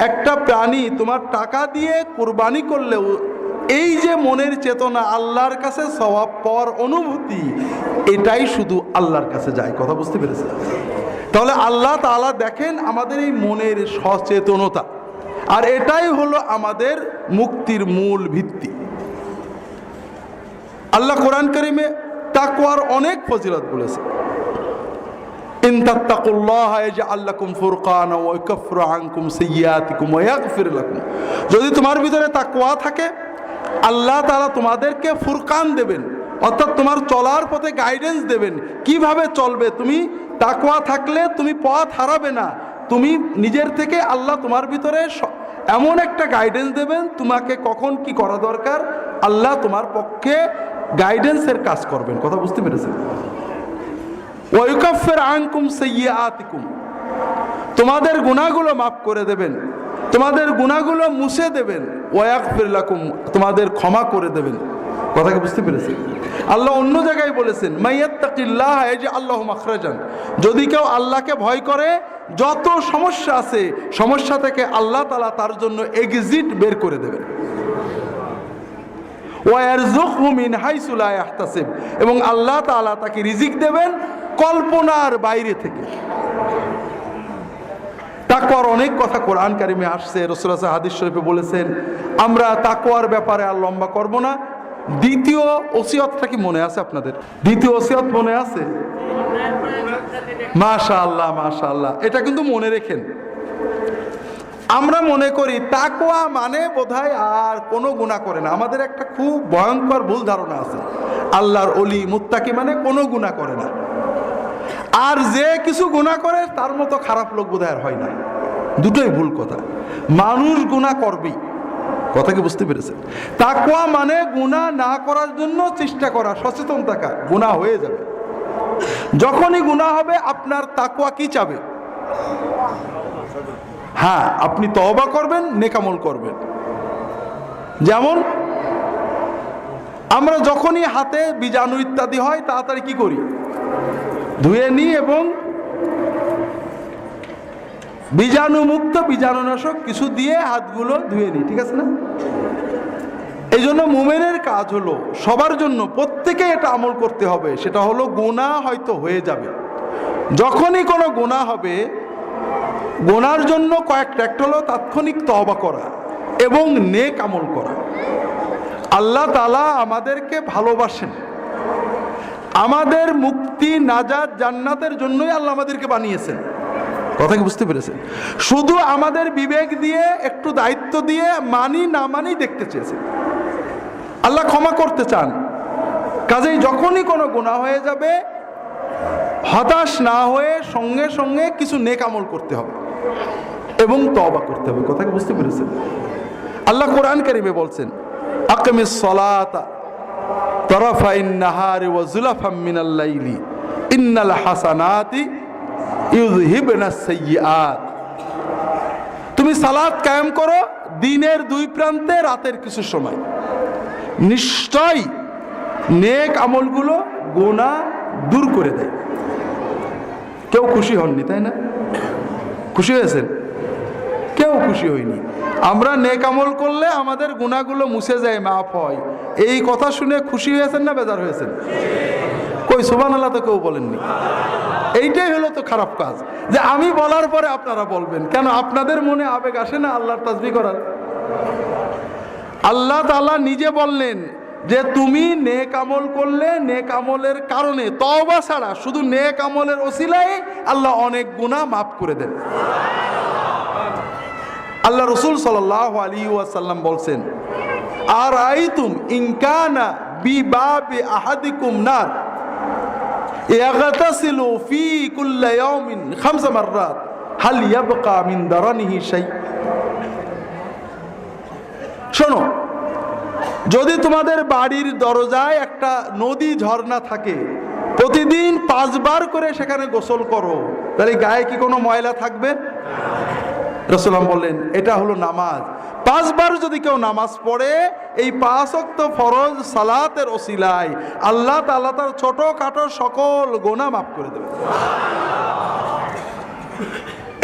একটা প্রাণী তোমার টাকা দিয়ে কুরবানি করলেও এই যে মনের চেতনা, আল্লাহর কাছে সওয়াব পাওয়ার অনুভূতি, এটাই শুধু আল্লাহর কাছে যায়। কথা বুঝতে পেরেছে? তাহলে আল্লাহ তাআলা দেখেন আমাদের এই মনের সচেতনতা, আর এটাই হলো আমাদের মুক্তির মূল ভিত্তি। আল্লাহ কোরআন কারিমে তাকওয়ার অনেক ফজিলত বলেছে। ইন তাত্তাকুল্লাহা ইয়াজআল লাকুম ফুরকানা ওয়া ইউকাফিরু আনকুম সাইয়্যাতিকুম ওয়া ইয়াগফির লাকুম। যদি তোমার ভিতরে তাকওয়া থাকে, আল্লাহ তাআলা তোমাদেরকে ফুরকান দেবেন, অর্থাৎ তোমার চলার পথে গাইডেন্স দেবেন, কিভাবে চলবে। তুমি তাকওয়া থাকলে তুমি পথ হারাবে না, তুমি নিজের থেকে আল্লাহ তোমার ভিতরে এমন একটা গাইডেন্স দেবেন, তোমাকে কখন কি করা দরকার আল্লাহ তোমার পক্ষে গাইডেন্সের কাজ করবেন। কথা বুঝতে পেরেছেন? ওয়া ইউকাফির আনকুম সাইয়্যাতিকুম, তোমাদের গুনাহগুলো মাফ করে দেবেন, তোমাদের গুনাহগুলো মুছে দেবেন। ওয়া ইয়াগফির লাকুম, তোমাদের ক্ষমা করে দেবেন। কথা কি বুঝতে পেরেছেন? আল্লাহ অন্য জায়গায় বলেছেন মাইয়াত্তাকিল্লাহ ইয়াজআল লাহু মাখরাজান, যদি কেউ আল্লাহকে ভয় করে, যত সমস্যা আছে সমস্যা থেকে আল্লাহ তাআলা তার জন্য এক্সিট বের করে দেবেন। ওয়া ইয়ারযুকহু মিন হাইসু লা ইয়াহতাসিব, এবং আল্লাহ তাআলা তাকে রিজিক দেবেন কল্পনার বাইরে থেকে। তাকওয়ার অনেক কথা কোরআন কারিমে আসছে, রাসূলুল্লাহ সাল্লাল্লাহু আলাইহি হাদিস শরীফে বলেছেন। আমরা তাকওয়ার ব্যাপারে আর লম্বা করব না। দ্বিতীয় ওসিয়তটা কি মনে আছে আপনাদের? দ্বিতীয় ওসিয়ত মনে আছে? মাশাআল্লাহ, মাশাআল্লাহ, এটা কিন্তু মনে রেখেন। আমরা মনে করি তাকওয়া মানে বোধহয় আর কোনো গুনাহ করে না। আমাদের একটা খুব ভয়ঙ্কর ভুল ধারণা আছে, আল্লাহর ওলি মুত্তাকি মানে কোনো গুনাহ করে না, আর যে কিছু গুনাহ করে তার মতো খারাপ লোক বোধহয় আর হয় না। দুটোই ভুল কথা। মানুষ গুনাহ করবেই, কথা কি বুঝতে পেরেছেন? তাকওয়া মানে গুনাহ না করার জন্য চেষ্টা করা, সচেতন থাকা। গুনাহ হয়ে যাবে, যখনই গুনাহ হবে আপনার তাকওয়া কি চাবে? হ্যাঁ, আপনি তওবা করবেন, নেক আমল করবেন। যেমন আমরা যখনই হাতে বীজাণু ইত্যাদি হয় তাড়াতাড়ি কি করি? ধুয়ে নিই এবং বীজাণু মুক্ত বীজাণুনাশক কিছু দিয়ে হাতগুলো ধুয়ে নিই, ঠিক আছে না? এই জন্য মুমিনের কাজ হলো, সবার জন্য প্রত্যেকে এটা আমল করতে হবে, সেটা হলো গুনাহ হয়তো হয়ে যাবে, যখনই কোনো গুনাহ হবে গুনার জন্য কয়েকটা, একটা হলো তাৎক্ষণিক তওবা করা এবং নেক আমল করা। আল্লাহ তাআলা আমাদেরকে ভালোবাসেন, আমাদের মুক্তি নাজাত জান্নাতের জন্যই আল্লাহ আমাদেরকে বানিয়েছেন, কথা কি বুঝতে পেরেছেন? শুধু আমাদের বিবেক দিয়ে একটু দায়িত্ব দিয়ে মানি না মানি দেখতে চেয়েছেন। আল্লাহ ক্ষমা করতে চান, কাজেই যখনই কোনো গুনাহ হয়ে যাবে হতাশ না হয়ে সঙ্গে সঙ্গে কিছু নেক আমল করতে হবে এবং তওবা করতে হবে, কথা কি বুঝতে পেরেছেন? আল্লাহ কোরআন কারীমে বলছেন, আকিমিস সালাতা তারাফাইন নাহারি ওয়া যুলাফাম মিনাল লাইলি ইন্নাল হাসানাতি ইউযহিবনাস সাইয়্যাত। তুমি সালাত কায়েম করো দিনের দুই প্রান্তে রাতের কিছু সময়, নিশ্চয় নেক আমলগুলো গুনাহ দূর করে দেয়। কেউ খুশি হননি, তাই না? খুশি হয়েছেন? কেউ খুশি হয়নি। আমরা নেক আমল করলে আমাদের গুনাহগুলো মুছে যায়, মাফ হয়, এই কথা শুনে খুশি হয়েছেন না বেজার হয়েছেন? কই সুবহানাল্লাহ তো কেউ বলেননি। এইটাই হলো তো খারাপ কাজ, যে আমি বলার পরে আপনারা বলবেন। কেন আপনাদের মনে আবেগ আসে না আল্লাহর তাসবিহ করার? আল্লাহ তাআলা নিজে বললেন যে তুমি নেক আমল করলে নেক আমলের কারণে, তওবা ছাড়া শুধু নেক আমলের ওসিলায় আল্লাহ অনেক গুনাহ মাফ করে দেন। আল্লাহ রাসূল সাল্লাল্লাহু আলাইহি ওয়াসাল্লাম বলছেন, আরাইতুম ইন কানা বিবাবি আহাদিকুম নার ইয়াগতাসিলু ফি কুল্লি ইয়াউমিন 5 মাররাত হাল ইয়াবকা মিন দারানিহি শাই। শোনো, যদি তোমাদের বাড়ির দরজায় একটা নদী ঝর্ণা থাকে, প্রতিদিন 5 বার করে সেখানে গোসল করো, তাহলে গায়ে কি কোনো ময়লা থাকবে? রাসূলুল্লাহ বললেন এটা হলো নামাজ। 5 বার যদি কেউ নামাজ পড়ে, এই 5 ওয়াক্ত ফরজ সালাতের ওসিলায় আল্লাহ তাআলা তার ছোটখাটো সকল গুনাহ মাফ করে দেবে।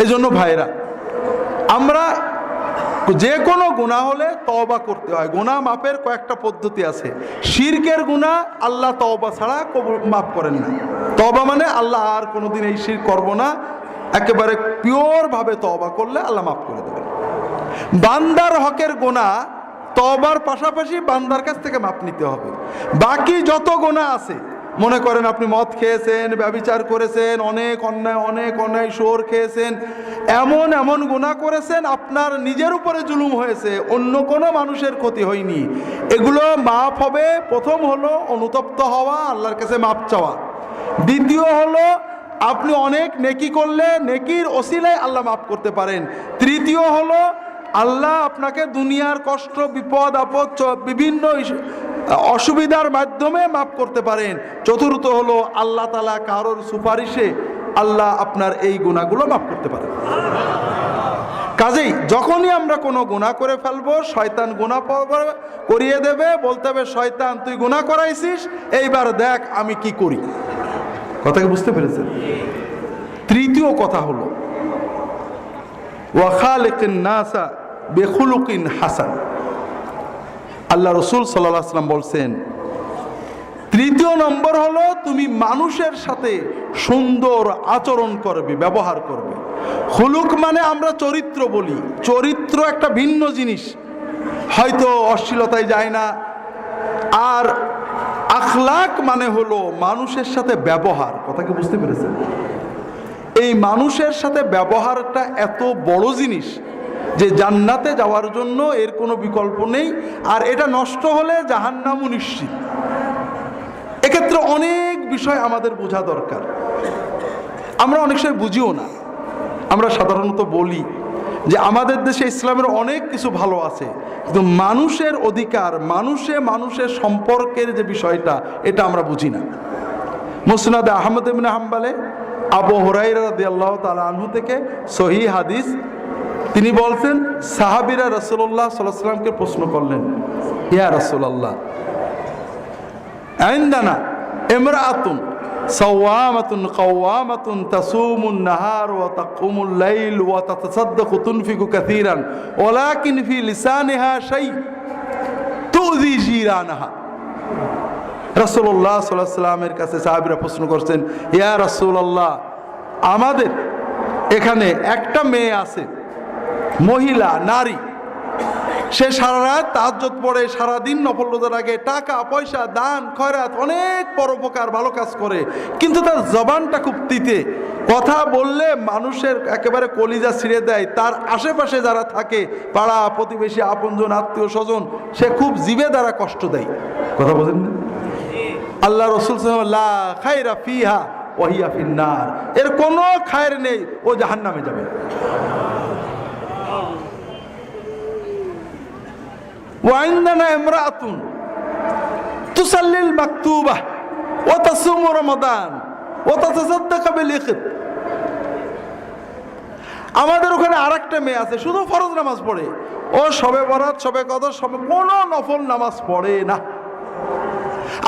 এই জন্য ভাইরা, আমরা যে কোনো গুনাহ হলে তওবা করতে হয়। গুনাহ মাফের কয়েকটা পদ্ধতি আছে। শিরকের গুনাহ আল্লাহ তওবা ছাড়া মাফ করেন না। তওবা মানে আল্লাহ আর কোনোদিন এই শিরক করব না, একেবারে পিওর ভাবে তওবা করলে আল্লাহ মাফ করে দেবেন। বান্দার হকের গুনাহ তওবার পাশাপাশি বান্দার কাছ থেকে মাপ নিতে হবে। বাকি যত গুনাহ আছে, মনে করেন আপনি মদ খেয়েছেন, ব্যভিচার করেছেন, অনেক অন্যায় সুর খেয়েছেন, এমন এমন গুনাহ করেছেন, আপনার নিজের উপরে জুলুম হয়েছে, অন্য কোনো মানুষের ক্ষতি হয়নি, এগুলো মাফ হবে। প্রথম হলো অনুতপ্ত হওয়া, আল্লাহর কাছে মাপ চাওয়া। দ্বিতীয় হলো আপনি অনেক নেকি করলে নেকির ওসিলায় আল্লাহ মাফ করতে পারেন। তৃতীয় হলো আল্লাহ আপনাকে দুনিয়ার কষ্ট, বিপদ আপদ, বিভিন্ন অসুবিধার মাধ্যমে মাফ করতে পারেন। চতুর্থ হলো আল্লাহ তাআলা কারোর সুপারিশে আল্লাহ আপনার এই গুনাহগুলো মাফ করতে পারেন। কাজেই যখনই আমরা কোনো গুনাহ করে ফেলবো, শয়তান গুনাহ করিয়ে দেবে, বলতে হবে শয়তান তুই গুনাহ করাইছিস, এইবার দেখ আমি কি করি। কথা কি বুঝতে পেরেছেন? তৃতীয় কথা হলো ওয়া খালিকিন নাসা বিখুলুকিন হাসান। আল্লাহ রাসূল সাল্লাল্লাহু আলাইহি ওয়াসাল্লাম বলছেন, তৃতীয় নম্বর হলো তুমি মানুষের সাথে সুন্দর আচরণ করবে, ব্যবহার করবে। খুলুক মানে আমরা চরিত্র বলি, চরিত্র একটা ভিন্ন জিনিস, হয়তো অশ্লীলতায় যায় না। আর আখলাক মানে হলো মানুষের সাথে ব্যবহার। কথা কি বুঝতে পেরেছেন? এই মানুষের সাথে ব্যবহারটা এত বড় জিনিস যে জান্নাতে যাওয়ার জন্য এর কোনো বিকল্প নেই, আর এটা নষ্ট হলে জাহান্নামও নিশ্চিত। এক্ষেত্রে অনেক বিষয় আমাদের বোঝা দরকার। আমরা অনেক সময় বুঝিও না। আমরা সাধারণত বলি যে আমাদের দেশে ইসলামের অনেক কিছু ভালো আছে, কিন্তু মানুষের অধিকার, মানুষের সম্পর্কের যে বিষয়টা, এটা আমরা বুঝি না। মুসনাদে আহমদ ইবনে হাম্বলে আবু হুরায়রা রাদিয়াল্লাহু তাআলা আনহু থেকে সহিহ হাদিস, তিনি বলছেন সাহাবীরা রাসূলুল্লাহ সাল্লাল্লাহু আলাইহি ওয়াসাল্লামকে প্রশ্ন করলেন, ইয়া রাসূলুল্লাহ, ইনদানা ইমরাআতুন সাওয়ামাতুন কাওয়ামাতুন তাসুমুন নাহার ওয়া তাকুমুল লাইল ওয়া তাতাসাদ্দাকু তুনফিকু কাসীরান ওয়ালাকিন ফি লিসানিহা শাই তুযি জিরানাহা। রাসূলুল্লাহ সাল্লাল্লাহু আলাইহি ওয়াসাল্লামের কাছে সাহাবীরা প্রশ্ন করছেন, ইয়া রাসূলুল্লাহ, আমাদের এখানে একটা মেয়ে আছে, মহিলা, নারী, সে সারা রাত তাহাজ্জুদ পড়ে, সারাদিন নফল রোজা রাখে, টাকা পয়সা দান খয়রাত অনেক পরোপকার ভালো কাজ করে, কিন্তু তার জবানটা খুব তিতে, কথা বললে মানুষের একেবারে কলিজা ছিঁড়ে দেয়। তার আশেপাশে যারা থাকে, পাড়া প্রতিবেশী, আপনজন, আত্মীয় স্বজন, সে খুব জিভে দ্বারা কষ্ট দেয়। কথা বলেন না? আল্লাহ রাসূল সাল্লাল্লাহু আলাইহি ওয়াসাল্লাম, লা খায়রা ফিহা ওয়া হিয়া ফিন্নার, এর কোনো খায়ের নেই, ও জাহান্নামে যাবে। ওয়াইন্দানা ইমরাআতুন তুসাল্লিল মাকতুবাহ ওয়া তাসুমু রমাদান ওয়া তাতাসাদ্দাকু বিল ইখত। আমাদের ওখানে আরেকটা মেয়ে আছে, শুধু ফরজ নামাজ পড়ে, ও শবে বরাত, শবে কদর, সবে কোনো নফল নামাজ পড়ে না,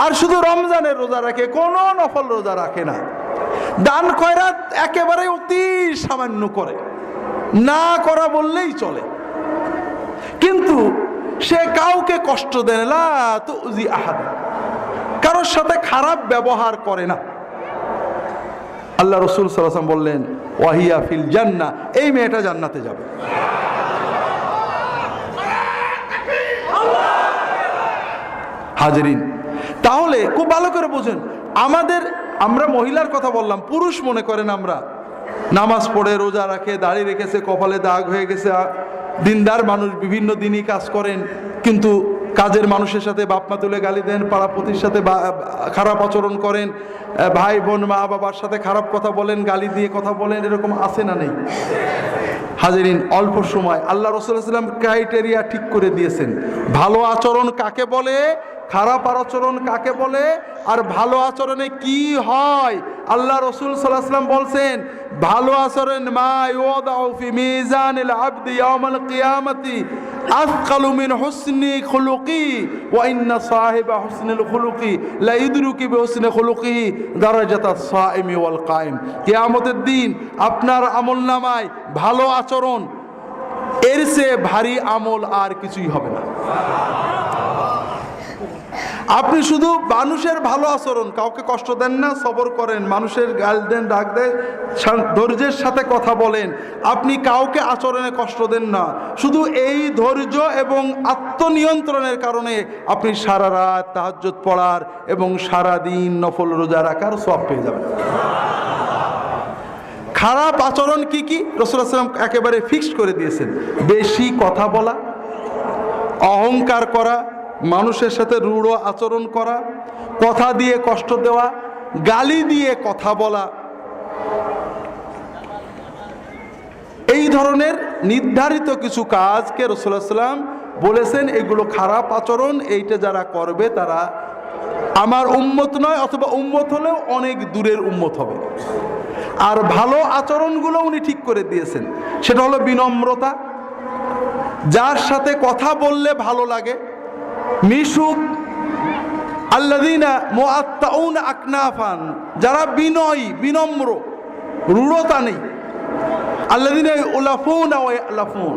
আর শুধু রমজানের রোজা রাখে, কোনো নফল রোজা রাখে না, দান খয়রাত একেবারে অতি সামান্য করে, না করা বললেই চলে, কিন্তু সে কাউকে কষ্ট দেয় না, তুজি আহাদ, কারোর সাথে খারাপ ব্যবহার করে না। আল্লাহ রাসূল সাল্লাল্লাহু আলাইহি ওয়াসাল্লাম বললেন, ওয়াহিয়া ফিল জান্নাহ, এই মেয়েটা জান্নাতে যাবে। হাজরিন, তাহলে খুব ভালো করে বুঝেন, আমরা মহিলার কথা বললাম, পুরুষ মনে করেন আমরা নামাজ পড়ে, রোজা রাখে, দাড়ি রেখেছে, কপালে দাগ হয়ে গেছে, দিনদার মানুষ, বিভিন্ন দিনই কাজ করেন, কিন্তু কাজের মানুষের সাথে বাপমা তুলে গালি দেন, পাড়াপতির সাথে খারাপ আচরণ করেন, ভাই বোন মা বাবার সাথে খারাপ কথা বলেন, গালি দিয়ে কথা বলেন, এরকম আছে না নেই? হাজরিন, অল্প সময় আল্লাহ রাসূল সাল্লাল্লাহু আলাইহি ওয়াসাল্লাম ক্রাইটেরিয়া ঠিক করে দিয়েছেন, ভালো আচরণ কাকে বলে, খারাপ আচরণ কাকে বলে, আর ভালো আচরণে কি হয়। আল্লাহ রাসূল সাল্লাল্লাহু আলাইহি ওয়াসাল্লাম বলছেন, ভালো আচরণ মা ইউদাউ ফি মিজানিল আবদি ইয়াউমাল কিয়ামাতি আসকালু মিন হুসনি খুলুকি ওয়া ইন্না সাহিবা হুসনিল খুলুকি লা ইদরুকি বিহুসনি খুলুকিহি দারাজাতাস সাইমি ওয়াল কায়েম। কিয়ামতের দিন আপনার আমলনামায় ভালো আচরণ, এর চেয়ে ভারী আমল আর কিছুই হবে না। আপনি শুধু মানুষের ভালো আচরণ, কাউকে কষ্ট দেন না, সবর করেন, মানুষের গাল দেন, ডাক দেন, ধৈর্যের সাথে কথা বলেন, আপনি কাউকে আচরণে কষ্ট দেন না, শুধু এই ধৈর্য এবং আত্মনিয়ন্ত্রণের কারণে আপনি সারা রাত তাহাজ্জুদ পড়ার এবং সারা দিন নফল রোজা রাখার সওয়াব পেয়ে যাবেন। খারাপ আচরণ কি কি রাসূলুল্লাহ সাল্লাল্লাহু আলাইহি ওয়াসাল্লাম একেবারে ফিক্সড করে দিয়েছেন। বেশি কথা বলা, অহংকার করা, মানুষের সাথে রূঢ় আচরণ করা, কথা দিয়ে কষ্ট দেওয়া, গালি দিয়ে কথা বলা, এই ধরনের নির্ধারিত কিছু কাজকে রাসূলুল্লাহ সাল্লাল্লাহু আলাইহি ওয়াসাল্লাম বলেছেন এগুলো খারাপ আচরণ, এইটা যারা করবে তারা আমার উম্মত নয়, অথবা উম্মত হলেও অনেক দূরের উম্মত হবে। আর ভালো আচরণগুলো উনি ঠিক করে দিয়েছেন, সেটা হলো বিনম্রতা, যার সাথে কথা বললে ভালো লাগে, মিশুক, আল্লাযীনা মুআত্তাউনা আকনাফান, যারা বিনয়ী, বিনম্র, রূঢ়তা নেই, আল্লাযীনা ইউলাফুনা ওয়া ইয়ালাফুন,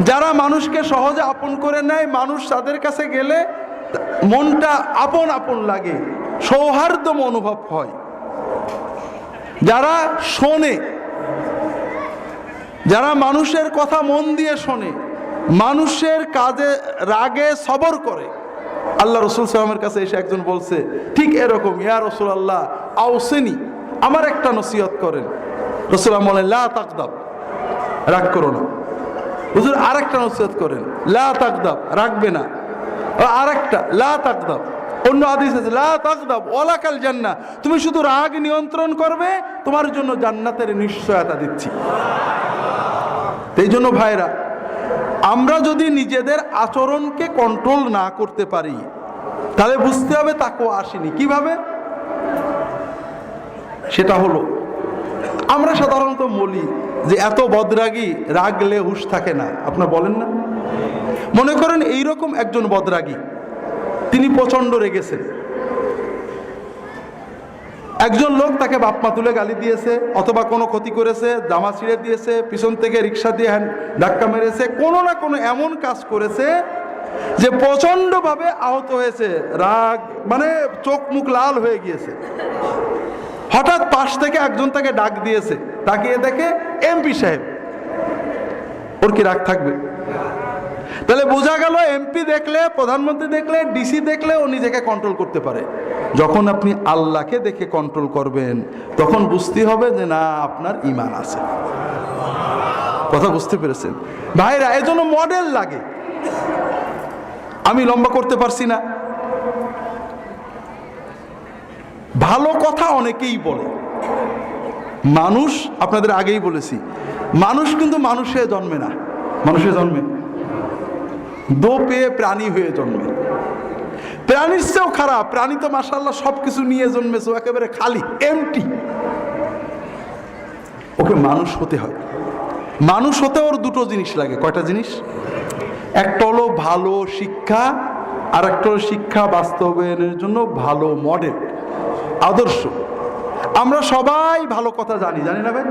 যারা মানুষকে সহজে আপন করে নেয়, মানুষ তাদের কাছে গেলে মনটা আপন আপন লাগে, সৌহার্দ্য অনুভব হয়, যারা শোনে, যারা মানুষের কথা মন দিয়ে শোনে, মানুষের কাজে রাগে সবর করে। আল্লাহ রাসূল সাল্লাল্লাহু আলাইহি ওয়াসাল্লামের কাছে এসে একজন বলছে ঠিক এরকম, ইয়া রাসূলুল্লাহ আওসিনি, আমার একটা নসিহত করেন। রাসূলুল্লাহ বলেন, লা তাকদাব, রাগ করো না, হুজুর আরেকটা নসিহত করেন, লা তাকদাব, রাখবে না। আরেকটা লা তাকদাব, অন্য হাদিস আছে লা তাকদাব ওয়ালাকাল জান্নাহ, তুমি শুধু রাগ নিয়ন্ত্রণ করবে, তোমার জন্য জান্নাতের নিশ্চয়তা দিচ্ছি। এই জন্য ভাইরা, আমরা যদি নিজেদের আচরণকে কন্ট্রোল না করতে পারি তাহলে বুঝতে হবে তাকওয়া আসেনি। কিভাবে? সেটা হলো, আমরা সাধারণত বলি যে এত বদরাগী, রাগলে হুঁশ থাকে না। আপনারা বলেন না? মনে করেন এইরকম একজন বদরাগী, তিনি প্রচন্ড রেগেছেন। একজন লোক তাকে বাপমা তুলে গালি দিয়েছে, অথবা কোনো ক্ষতি করেছে, জামা ছিঁড়ে দিয়েছে, পিছন থেকে রিক্সা দিয়ে ধাক্কা মেরেছে, কোনো না কোনো এমন কাজ করেছে যে প্রচন্ডভাবে আহত হয়েছে, রাগ মানে চোখ মুখ লাল হয়ে গিয়েছে। হঠাৎ পাশ থেকে একজন তাকে ডাক দিয়েছে, তাকিয়ে দেখে এমপি সাহেব, ওর কি রাগ থাকবে? তাহলে বোঝা গেল এমপি দেখলে, প্রধানমন্ত্রী দেখলে, ডিসি দেখলে ও নিজেকে কন্ট্রোল করতে পারে। যখন আপনি আল্লাহকে দেখে কন্ট্রোল করবেন তখন বুঝতে হবে যে না, আপনার ঈমান আছে। কথা বুঝতে পেরেছেন ভাইরা? এজন্য মডেল লাগে। আমি লম্বা করতে পারছি না। ভালো কথা অনেকেই বলে, মানুষ, আপনাদের আগেই বলেছি, মানুষ কিন্তু মানুষে জন্মে না, মানুষে জন্মে দো পেয়ে প্রাণী হয়ে জন্মে। প্রাণীর চেয়েও খারাপ, প্রাণী তো মাশাআল্লাহ সবকিছু নিয়ে জন্মেছে, একেবারে খালি এমটি। ওকে মানুষ হতে হয়। মানুষ হতে ওর দুটো জিনিস লাগে। কয়টা জিনিস? একটা হলো ভালো শিক্ষা, আর একটা হলো শিক্ষা বাস্তবায়নের জন্য ভালো মডেল, আদর্শ। আমরা সবাই ভালো কথা জানি, জানি না ভাই?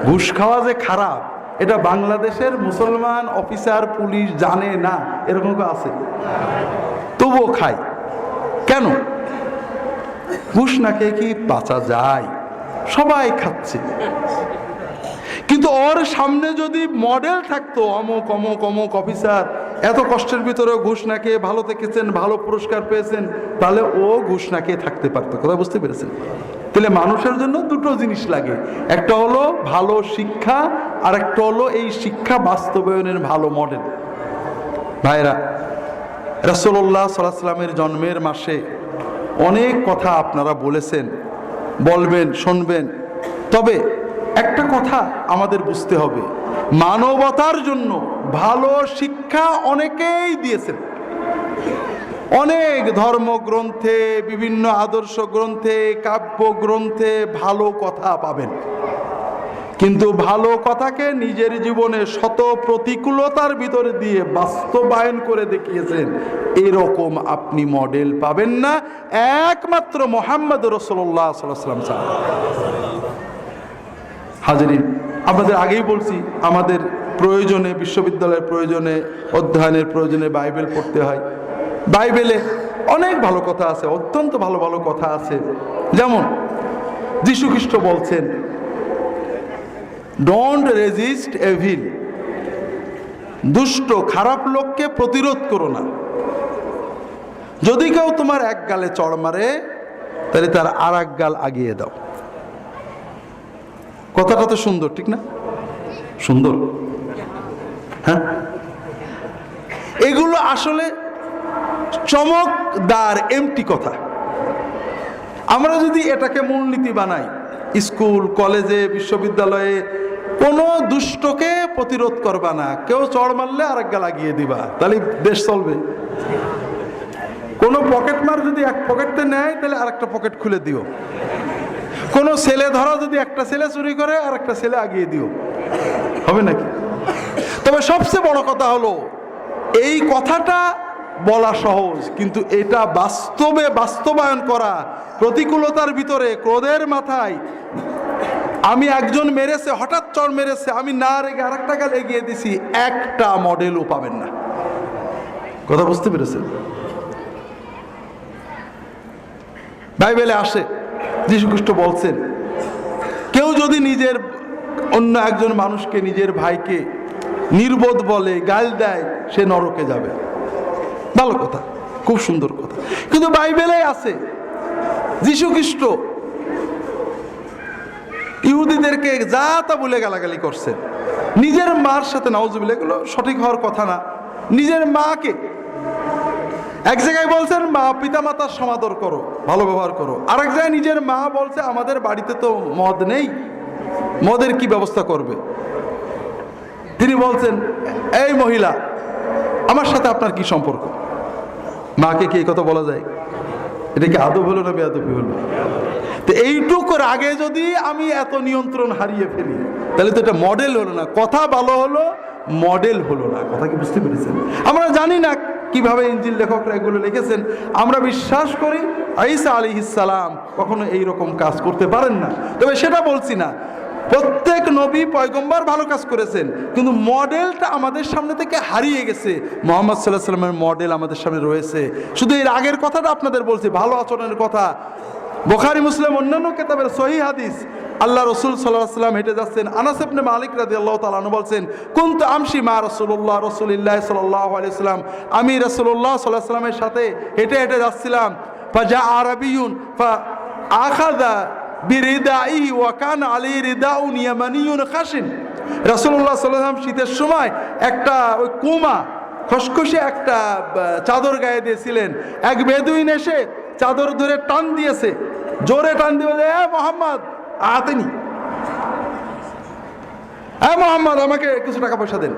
ঘুষ খাওয়া যে খারাপ এটা বাংলাদেশের মুসলমান অফিসার পুলিশ জানে না, এরকম কেউ আছে? তবুও খায় কেন? ঘুষ না খেয়ে কি বাঁচা যায়? সবাই খাচ্ছে। কিন্তু ওর সামনে যদি মডেল থাকতো, অমুক অমুক অমুক অফিসার এত কষ্টের ভিতরে ঘুষ না খেয়ে ভালো থেকেছেন, ভালো পুরস্কার পেয়েছেন, তাহলে ও ঘুষ না খেয়ে থাকতে পারতো। কথা বুঝতে পেরেছেন? তাহলে মানুষের জন্য দুটো জিনিস লাগে, একটা হলো ভালো শিক্ষা, আর একটা হলো এই শিক্ষা বাস্তবায়নের ভালো মডেল। ভাইরা, রাসূলুল্লাহ সাল্লাল্লাহু আলাইহি ওয়াসাল্লামের জন্মের মাসে অনেক কথা আপনারা বলেছেন, বলবেন, শুনবেন। তবে একটা কথা আমাদের বুঝতে হবে, মানবতার জন্য ভালো শিক্ষা অনেকেই দিয়েছেন। অনেক ধর্মগ্রন্থে, বিভিন্ন আদর্শ গ্রন্থে, কাব্য গ্রন্থে ভালো কথা পাবেন। কিন্তু ভালো কথাকে নিজের জীবনে শত প্রতিকূলতার ভিতরে দিয়ে বাস্তবায়ন করে দেখিয়েছেন, এরকম আপনি মডেল পাবেন না, একমাত্র মুহাম্মদ রাসূলুল্লাহ সাল্লাল্লাহু আলাইহি ওয়াসাল্লাম ছাড়া। হাজিরিন, আপনাদের আগেই বলছি, আমাদের প্রয়োজনে, বিশ্ববিদ্যালয়ের প্রয়োজনে, অধ্যয়নের প্রয়োজনে বাইবেল পড়তে হয়। বাইবেলে অনেক ভালো কথা আছে, অত্যন্ত ভালো ভালো কথা আছে। যেমন যীশু খ্রিস্ট বলছেন, ডোন্ট রেজিস্ট এভিল, দুষ্ট খারাপ লোককে প্রতিরোধ করো না। যদি কেউ তোমার এক গালে চড় মারে তাহলে তার আর এক গাল আগিয়ে দাও। কথাটা তো সুন্দর, ঠিক না? সুন্দর, হ্যাঁ? এগুলো আসলে চমকদার এমটি কথা। আমরা যদি এটাকে মূলনীতি বানাই, স্কুল, কলেজে, বিশ্ববিদ্যালয়ে, কোনো দুষ্টকে প্রতিরোধ করবা না, কেউ চড় মারলে আরেক গা লাগিয়ে দিবা, তাহলে দেশ চলবে। কোনো পকেটমার যদি এক পকেটতে নেয় তাহলে আরেকটা পকেট খুলে দিও। কোনো ছেলে ধরা যদি একটা ছেলে চুরি করে আর একটা ছেলে আগিয়ে দিও, হবে নাকি? তবে সবচেয়ে বড় কথা হলো, এই কথাটা বলা সহজ, কিন্তু এটা বাস্তবে বাস্তবায়ন করা, প্রতিকূলতার ভিতরে, ক্রোধের মাথায়, আমি একজন মেরেছে, হঠাৎ চড় মেরেছে, আমি না রেগে আরেকটা গাল এগিয়ে দিছি, একটা মডেলও পাবেন না। কথা বুঝতে পেরেছেন? বাইবেলে আসে, যীশু খ্রিস্ট বলছেন, কেউ যদি নিজের অন্য একজন মানুষকে, নিজের ভাইকে নির্বোধ বলে, গাল দেয়, সে নরকে যাবে। ভালো কথা, খুব সুন্দর কথা। কিন্তু বাইবেলে আছে, যীশু খ্রিস্ট ইহুদিদেরকে যা তা বলে গালাগালি করছেন, নিজের মার সাথে, নাউজুবিল্লাহ, এগুলো সঠিক হওয়ার কথা না। নিজের মাকে এক জায়গায় বলছেন মা পিতা মাতার সমাদর করো, ভালো ব্যবহার করো, আরেক জায়গায় নিজের মা বলছে আমাদের বাড়িতে তো মদ নেই, মদের কি ব্যবস্থা করবে। তিনি বলছেন, এই মহিলা, আমার সাথে আপনার কি সম্পর্ক? মাকে কি এই কথা বলা যায়? এটা কি আদব হলো না বেয়াদবি হলো? তো এইটুকুর আগে যদি আমি এত নিয়ন্ত্রণ হারিয়ে ফেলি, তাহলে তো এটা মডেল হলো না। কথা ভালো হলো, মডেল হলো না। কথা কি বুঝতে পেরেছেন? আমরা জানি না কিভাবে ইনজিল লেখকরা এগুলো লিখেছেন। আমরা বিশ্বাস করি ঈসা আলাইহিস সালাম কখনো এইরকম কাজ করতে পারেন না। তবে সেটা বলছি না, প্রত্যেক নবী পয়গম্বর ভালো কাজ করেছেন, কিন্তু মডেলটা আমাদের সামনে থেকে হারিয়ে গেছে। মুহাম্মদ সাল্লাল্লাহু আলাইহি ওয়াসাল্লামের মডেল আমাদের সামনে রয়েছে। শুধু এর আগের কথাটা আপনাদের বলছি, ভালো আচরণের কথা। বুখারী মুসলিম অন্যান্য কিতাবের সহিহ হাদিস, আল্লাহ রাসূল সাল্লাল্লাহু আলাইহি ওয়াসাল্লাম হেঁটে যাচ্ছেন। আনাস ইবনে মালিক রাদিয়াল্লাহু তাআলা আনহু বলছেন, কুনতু আমশি মা রাসূলুল্লাহ সাল্লাল্লাহু আলাইহি ওয়াসাল্লাম, আমি রাসূলুল্লাহ সাল্লাল্লাহু আলাইহি ওয়াসাল্লামের সাথে হেঁটে হেঁটে যাচ্ছিলাম। ফাজা আরাবিয়ুন ফাআখাযা বিরিদাইহি ওয়া কানা আলাইহি রিদাউন ইয়ামানিয়ুন খাশিন। রাসূলুল্লাহ সাল্লাল্লাহু আলাইহি ওয়াসাল্লাম শীতের সময় একটা ওই কুমা খসখসে একটা চাদর গায়ে দিয়েছিলেন। এক বেদুইন এসে চাদর ধরে টান দিয়েছে, জোরে টান দিয়ে বলে, এ মুহাম্মদ আতেনি, এ মুহাম্মদ আমাকে কিছু টাকা পয়সা দেন।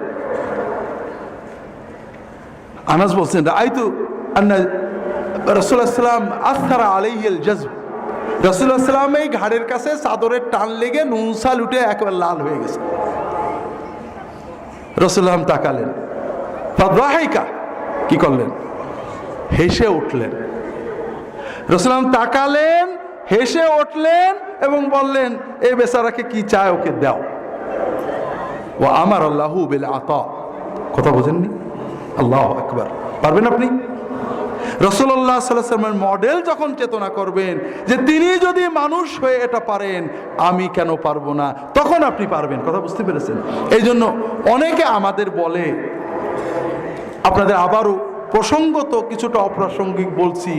আনাস বলছেন, রাআইতু আন্না রাসূলুল্লাহ সাল্লাল্লাহু আলাইহি ওয়াসাল্লাম আসরা আলাইহিল জাযব। রাসূলুল্লাহ সাল্লাল্লাহু আলাইহি ওয়াসাল্লাম এই ঘাড়ের কাছে চাদরের টান লেগে নুনসাল উঠে একেবারে লাল হয়ে গেছে। রাসূলুল্লাহ তাকালেন, ফাদাহিকা, কি করলেন? হেসে উঠলেন। রাসূলুল্লাহ তাকালেন, হেসে উঠলেন এবং বললেন, এই বেচারাকে কি চায় ওকে দাও। ওয়া আমার আল্লাহু বিল আতা। কথা বোঝেননি? আল্লাহু আকবার। পারবেন আপনি? রাসূলুল্লাহ সাল্লাল্লাহু আলাইহি ওয়াসাল্লামের মডেল যখন চেতনা করবেন যে তিনি যদি মানুষ হয়ে এটা পারেন, আমি কেন পারবো না, তখন আপনি পারবেন। কথা বুঝতে পেরেছেন? এই জন্য অনেকে আমাদের বলে, আপনাদের আবারও প্রসঙ্গত কিছুটা অপ্রাসঙ্গিক বলছি,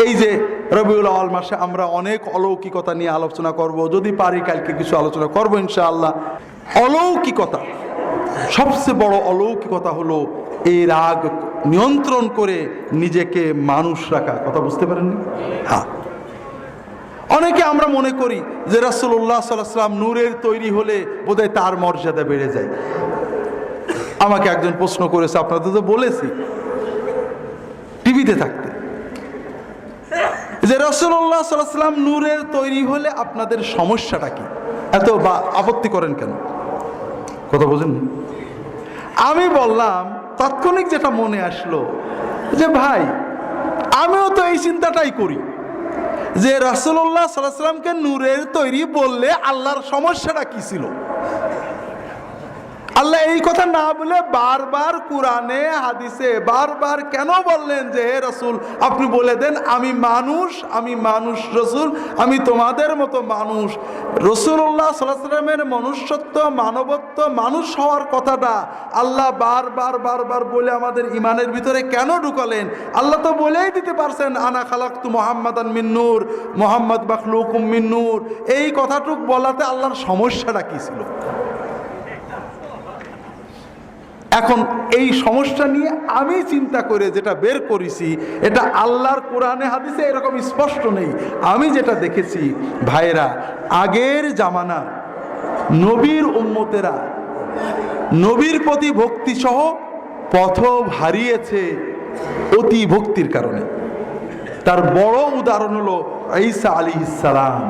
এই যে রবিউল আউয়াল মাসে আমরা অনেক অলৌকিকতা নিয়ে আলোচনা করব, যদি পারি কালকে কিছু আলোচনা করব ইনশাআল্লাহ। অলৌকিকতা, সবচেয়ে বড় অলৌকিকতা হলো এই রাগ নিয়ন্ত্রণ করে নিজেকে মানুষ রাখা। কথা বুঝতে পারেননি? হ্যাঁ, অনেকে আমরা মনে করি যে রাসূলুল্লাহ সাল্লাল্লাহু আলাইহি ওয়াসাল্লাম নূরের তৈরি হলে বোধহয় তার মর্যাদা বেড়ে যায়। আমাকে একজন প্রশ্ন করেছে, আপনাদের তো বলেছি টিভিতে থাকতে, যে রাসূলুল্লাহ সাল্লাল্লাহু আলাইহি ওয়াসাল্লাম নূরের তৈরি হলে আপনাদের সমস্যাটা কি, এত আপত্তি করেন কেন? কথা বোঝেন? আমি বললাম, তাৎক্ষণিক যেটা মনে আসলো, যে ভাই আমিও তো এই চিন্তাটাই করি যে রাসূলুল্লাহ সাল্লাল্লাহু আলাইহি ওয়াসাল্লামকে নূরের তৈরি বললে আল্লাহর সমস্যাটা কি ছিল। আল্লাহ এই কথা না বলে বারবার কোরআনে হাদিসে বারবার কেন বললেন যে হে রাসূল আপনি বলে দেন আমি মানুষ রাসূল, আমি তোমাদের মতো মানুষ। রাসূলুল্লাহ সাল্লাল্লাহু আলাইহি ওয়াসাল্লামের মনুষ্যত্ব, মানবত্ব, মানুষ হওয়ার কথাটা আল্লাহ বারবার বলে আমাদের ইমানের ভিতরে কেন ঢুকালেন? আল্লাহ তো বলেই দিতে পারছেন, আনা খালাকতু মুহাম্মাদান মিন নূর, মুহাম্মদ মাখলুকুম মিন নূর। এই কথাটুক বলাতে আল্লাহর সমস্যাটা কি ছিল? এখন এই সমস্যা নিয়ে আমি চিন্তা করে যেটা বের করেছি, এটা আল্লাহর কোরআনে হাদিসে এরকম স্পষ্ট নেই। আমি যেটা দেখেছি, ভাইরা, আগের জামানার নবীর উম্মতেরা নবীর প্রতি ভক্তি সহ পথ হারিয়েছে অতি ভক্তির কারণে। তার বড় উদাহরণ হলো ঈসা আলাইহিস সালাম।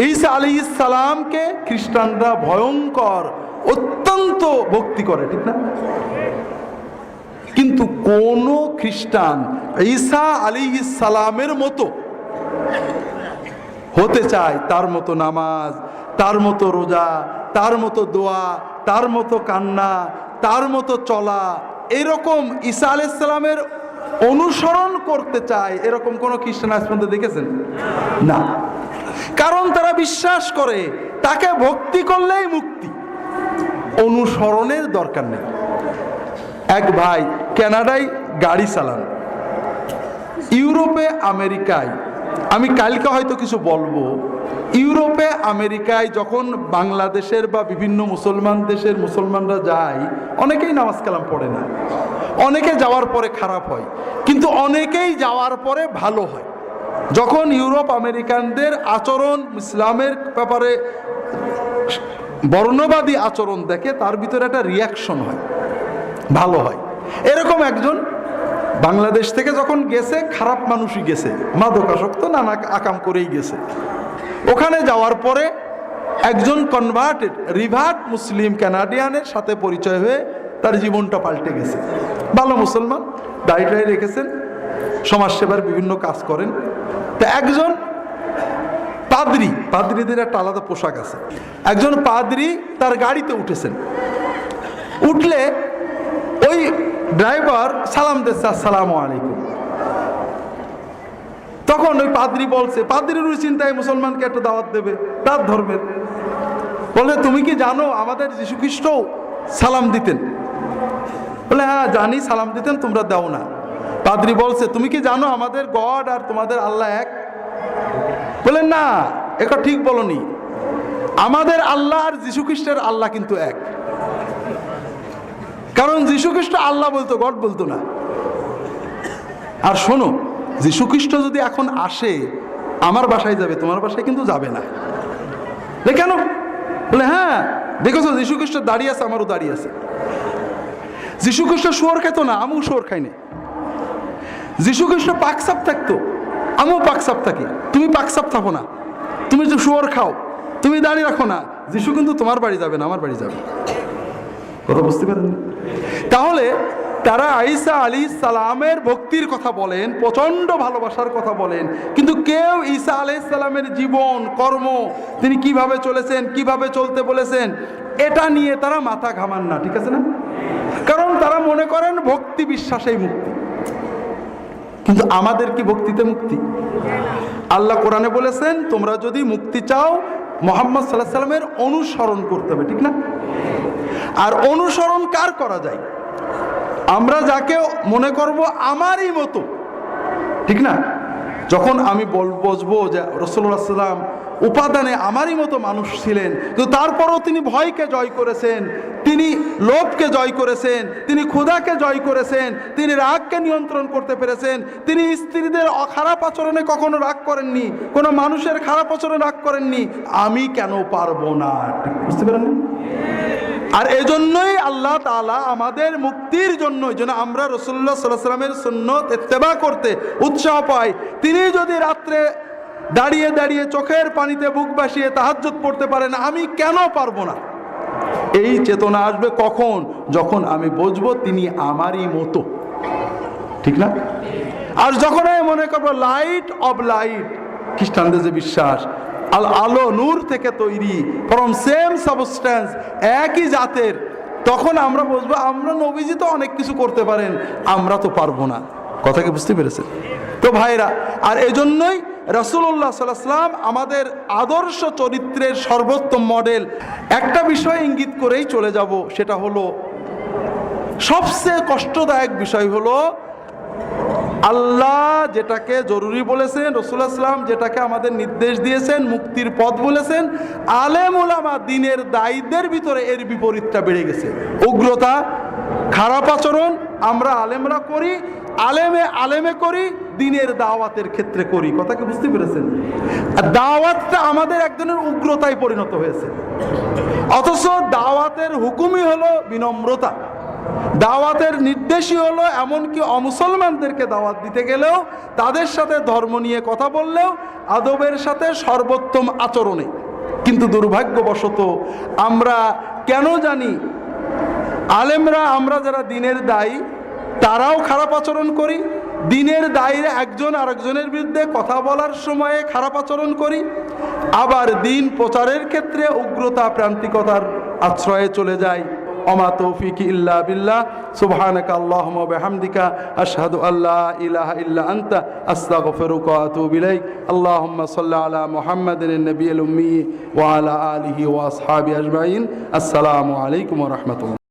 ঈসা আলাইহিস সালামকে খ্রিস্টানরা ভয়ঙ্কর অত্যন্ত ভক্তি করে, ঠিক না? কিন্তু কোন খ্রিস্টান ঈসা আলাইহিস সালামের মতো হতে চায়, তার মতো নামাজ, তার মতো রোজা, তার মতো দোয়া, তার মতো কান্না, তার মতো চলা, এরকম ঈসা আলাইহিস সালামের অনুসরণ করতে চায়, এরকম কোন খ্রিস্টান আজ পর্যন্ত দেখেছেন? না। কারণ তারা বিশ্বাস করে তাকে ভক্তি করলেই মুক্তি, অনুসরণের দরকার নেই। এক ভাই কানাডায় গাড়ি চালান, ইউরোপে, আমেরিকায়, আমি কালকে হয়তো কিছু বলবো, ইউরোপে আমেরিকায় যখন বাংলাদেশের বা বিভিন্ন মুসলমান দেশের মুসলমানরা যায়, অনেকেই নামাজ কালাম পড়ে না, অনেকে যাওয়ার পরে খারাপ হয়, কিন্তু অনেকেই যাওয়ার পরে ভালো হয়। যখন ইউরোপ আমেরিকানদের আচরণ ইসলামের ব্যাপারে বর্ণবাদী আচরণ দেখে, তার ভিতরে একটা রিয়াকশন হয়, ভালো হয়। এরকম একজন বাংলাদেশ থেকে যখন গেছে, খারাপ মানুষই গেছে, মাদকাসক্ত নানা আকাম করেই গেছে। ওখানে যাওয়ার পরে একজন কনভার্টেড রিভার্ট মুসলিম কানাডিয়ানের সাথে পরিচয় হয়ে তার জীবনটা পাল্টে গেছে। ভালো মুসলমান, দাড়ি রেখেছেন, সমাজসেবার বিভিন্ন কাজ করেন। তা একজন পাদ্রী, পাদ্রীদের একটা আলাদা পোশাক আছে, একজন পাদ্রী তার গাড়িতে উঠেছেন। উঠলে ওই ড্রাইভার সালাম দিচ্ছে, আসসালামু আলাইকুম। তখন ওই পাদ্রী বলছে, পাদ্রীর ওই চিন্তায় মুসলমানকে একটা দাওয়াত দেবে তার ধর্মের, বলে তুমি কি জানো আমাদের যীশু খ্রিস্ট সালাম দিতেন? বলে হ্যাঁ জানি, সালাম দিতেন, তোমরা দাও না। পাদ্রী বলছে, তুমি কি জানো আমাদের গড আর তোমাদের আল্লাহ এক? বলে না, এটা ঠিক বলনি, আমাদের আল্লাহ আর যীশু খ্রিস্টের আল্লাহ কিন্তু এক। কারণ যীশু খ্রিস্ট আল্লাহ বলতো, গড বলতো না। আর শোনো, যীশু খ্রিস্ট যদি এখন আসে আমার বাসায় যাবে, তোমার বাসায় কিন্তু যাবে না। কেন? বলে হ্যাঁ দেখেছো, যীশু খ্রিস্ট দাঁড়িয়ে আছে, আমারও দাঁড়িয়ে আছে। যীশু খ্রিস্ট শুয়োর খেত না, আমিও শুয়োর খাই না। যীশু খ্রিস্ট পাকসাপ থাকতো, আমিও পাকসাপ থাকি। তুমি পাকসাপ থাকো না, তুমি যে শুয়োর খাও, তুমি দাঁড়িয়ে রাখো না। যীশু কিন্তু তোমার বাড়ি যাবে না, আমার বাড়ি যাবে। কথা বুঝতে পারেন? তাহলে তারা ঈসা আলাইহিস সালামের ভক্তির কথা বলেন, প্রচন্ড ভালোবাসার কথা বলেন, কিন্তু কেউ ঈসা আলাইহিস সালামের জীবন কর্ম, তিনি কিভাবে চলেছেন, কিভাবে চলতে বলেছেন, এটা নিয়ে তারা মাথা ঘামান না। ঠিক আছে না? কারণ তারা মনে করেন ভক্তি বিশ্বাসেই মুক্তি। কিন্তু আমাদের কি ভক্তিতে মুক্তি? আল্লাহ কোরআনে বলেছেন, তোমরা যদি মুক্তি চাও মুহাম্মদ সাল্লাল্লাহু আলাইহি সাল্লামের অনুসরণ করতে হবে। ঠিক না? আর অনুসরণ কার করা যায়? আমরা যাকে মনে করব আমারই মতো, ঠিক না? যখন আমি বসবো যে রাসূলুল্লাহ সাল্লাল্লাহু আলাইহি ওয়াসাল্লাম উপাদানে আমারই মতো মানুষ ছিলেন, কিন্তু তারপরও তিনি ভয়কে জয় করেছেন, তিনি লোভকে জয় করেছেন, তিনি ক্ষুধাকে জয় করেছেন, তিনি রাগকে নিয়ন্ত্রণ করতে পেরেছেন, তিনি স্ত্রীদের খারাপ আচরণে কখনো রাগ করেননি, কোনো মানুষের খারাপ আচরণে রাগ করেননি। আমি কেন পারবো না? বুঝতে পারেন? আর এজন্যই আল্লাহ তাআলা আমাদের মুক্তির জন্য যেন আমরা রাসূলুল্লাহ সাল্লাল্লাহু আলাইহি ওয়াসাল্লামের সুন্নত ইত্তেবা করতে উৎসাহ পাই। তিনি যদি রাত্রে দাঁড়িয়ে দাঁড়িয়ে চোখের পানিতে বুক ভাসিয়ে তাহাজ্জুদ পড়তে পারেন, আমি কেন পারবো না? এই চেতনা আসবে কখন? যখন আমি বুঝবো তিনি আমারই মতো। ঠিক না? আর যখন আমি মনে করবো লাইট অব লাইট, খ্রিস্টানদের যে বিশ্বাস, আলো নূর থেকে তৈরি, ফ্রম সেম সাবস্ট্যান্স, একই জাতের, তখন আমরা বুঝবো আমরা নবীজি তো অনেক কিছু করতে পারেন, আমরা তো পারবো না। কথা কি বুঝতে পেরেছেন তো ভাইরা? আর এজন্যই রাসূলুল্লাহ সাল্লাল্লাহু আলাইহি ওয়াসাল্লাম আমাদের আদর্শ চরিত্রের সর্বোত্তম মডেল। একটা বিষয় ইঙ্গিত করেই চলে যাব, সেটা হলো সবচেয়ে কষ্টদায়ক বিষয় হলো আল্লাহ যেটাকে জরুরি বলেছেন, রাসূলুল্লাহ সাল্লাল্লাহু আলাইহি ওয়াসাল্লাম যেটাকে আমাদের নির্দেশ দিয়েছেন, মুক্তির পথ বলেছেন, আলেম ওলামা দ্বীনের দায়ীদের ভিতরে এর বিপরীতটা বেড়ে গেছে। উগ্রতা, খারাপ আচরণ আমরা আলেমরা করি, আলেমে করি, দ্বীনের দাওয়াতের ক্ষেত্রে করি। কথা কি বুঝতে পেরেছেন? আর দাওয়াতটা আমাদের একজনের উগ্রতায় পরিণত হয়েছে, অথচ দাওয়াতের হুকুমই হলো বিনম্রতা, দাওয়াতের নির্দেশই হলো এমনকি অমুসলমানদেরকে দাওয়াত দিতে গেলেও, তাদের সাথে ধর্ম নিয়ে কথা বললেও আদবের সাথে সর্বোত্তম আচরণে। কিন্তু দুর্ভাগ্যবশত আমরা কেন জানি আলেমরা, আমরা যারা দ্বীনের দায়ী, তারাও খারাপ আচরণ করি, দ্বীনের দায়ীরা একজন আরেকজনের বিরুদ্ধে কথা বলার সময়ে খারাপ আচরণ করি, আবার দ্বীন প্রচারের ক্ষেত্রে উগ্রতা, প্রান্তিকতার আশ্রয়ে চলে যায়। ওমা তৌফিকি ইল্লা বিল্লাহ, সুবহানাকা আল্লাহুম্মা ওয়া বিহামদিকা, আশহাদু আল্লা ইলাহা ইল্লা আনতা, আস্তাগফিরুকা ওয়া আতুবু ইলাইক। আল্লাহুম্মা সাল্লি আলা মুহাম্মাদিন নবিয়্যিল উম্মি ওয়া আলা আলিহি ওয়া আসহাবিহি আজমাইন। আসসালামু আলাইকুম ওয়া রাহমাতুল্লাহ।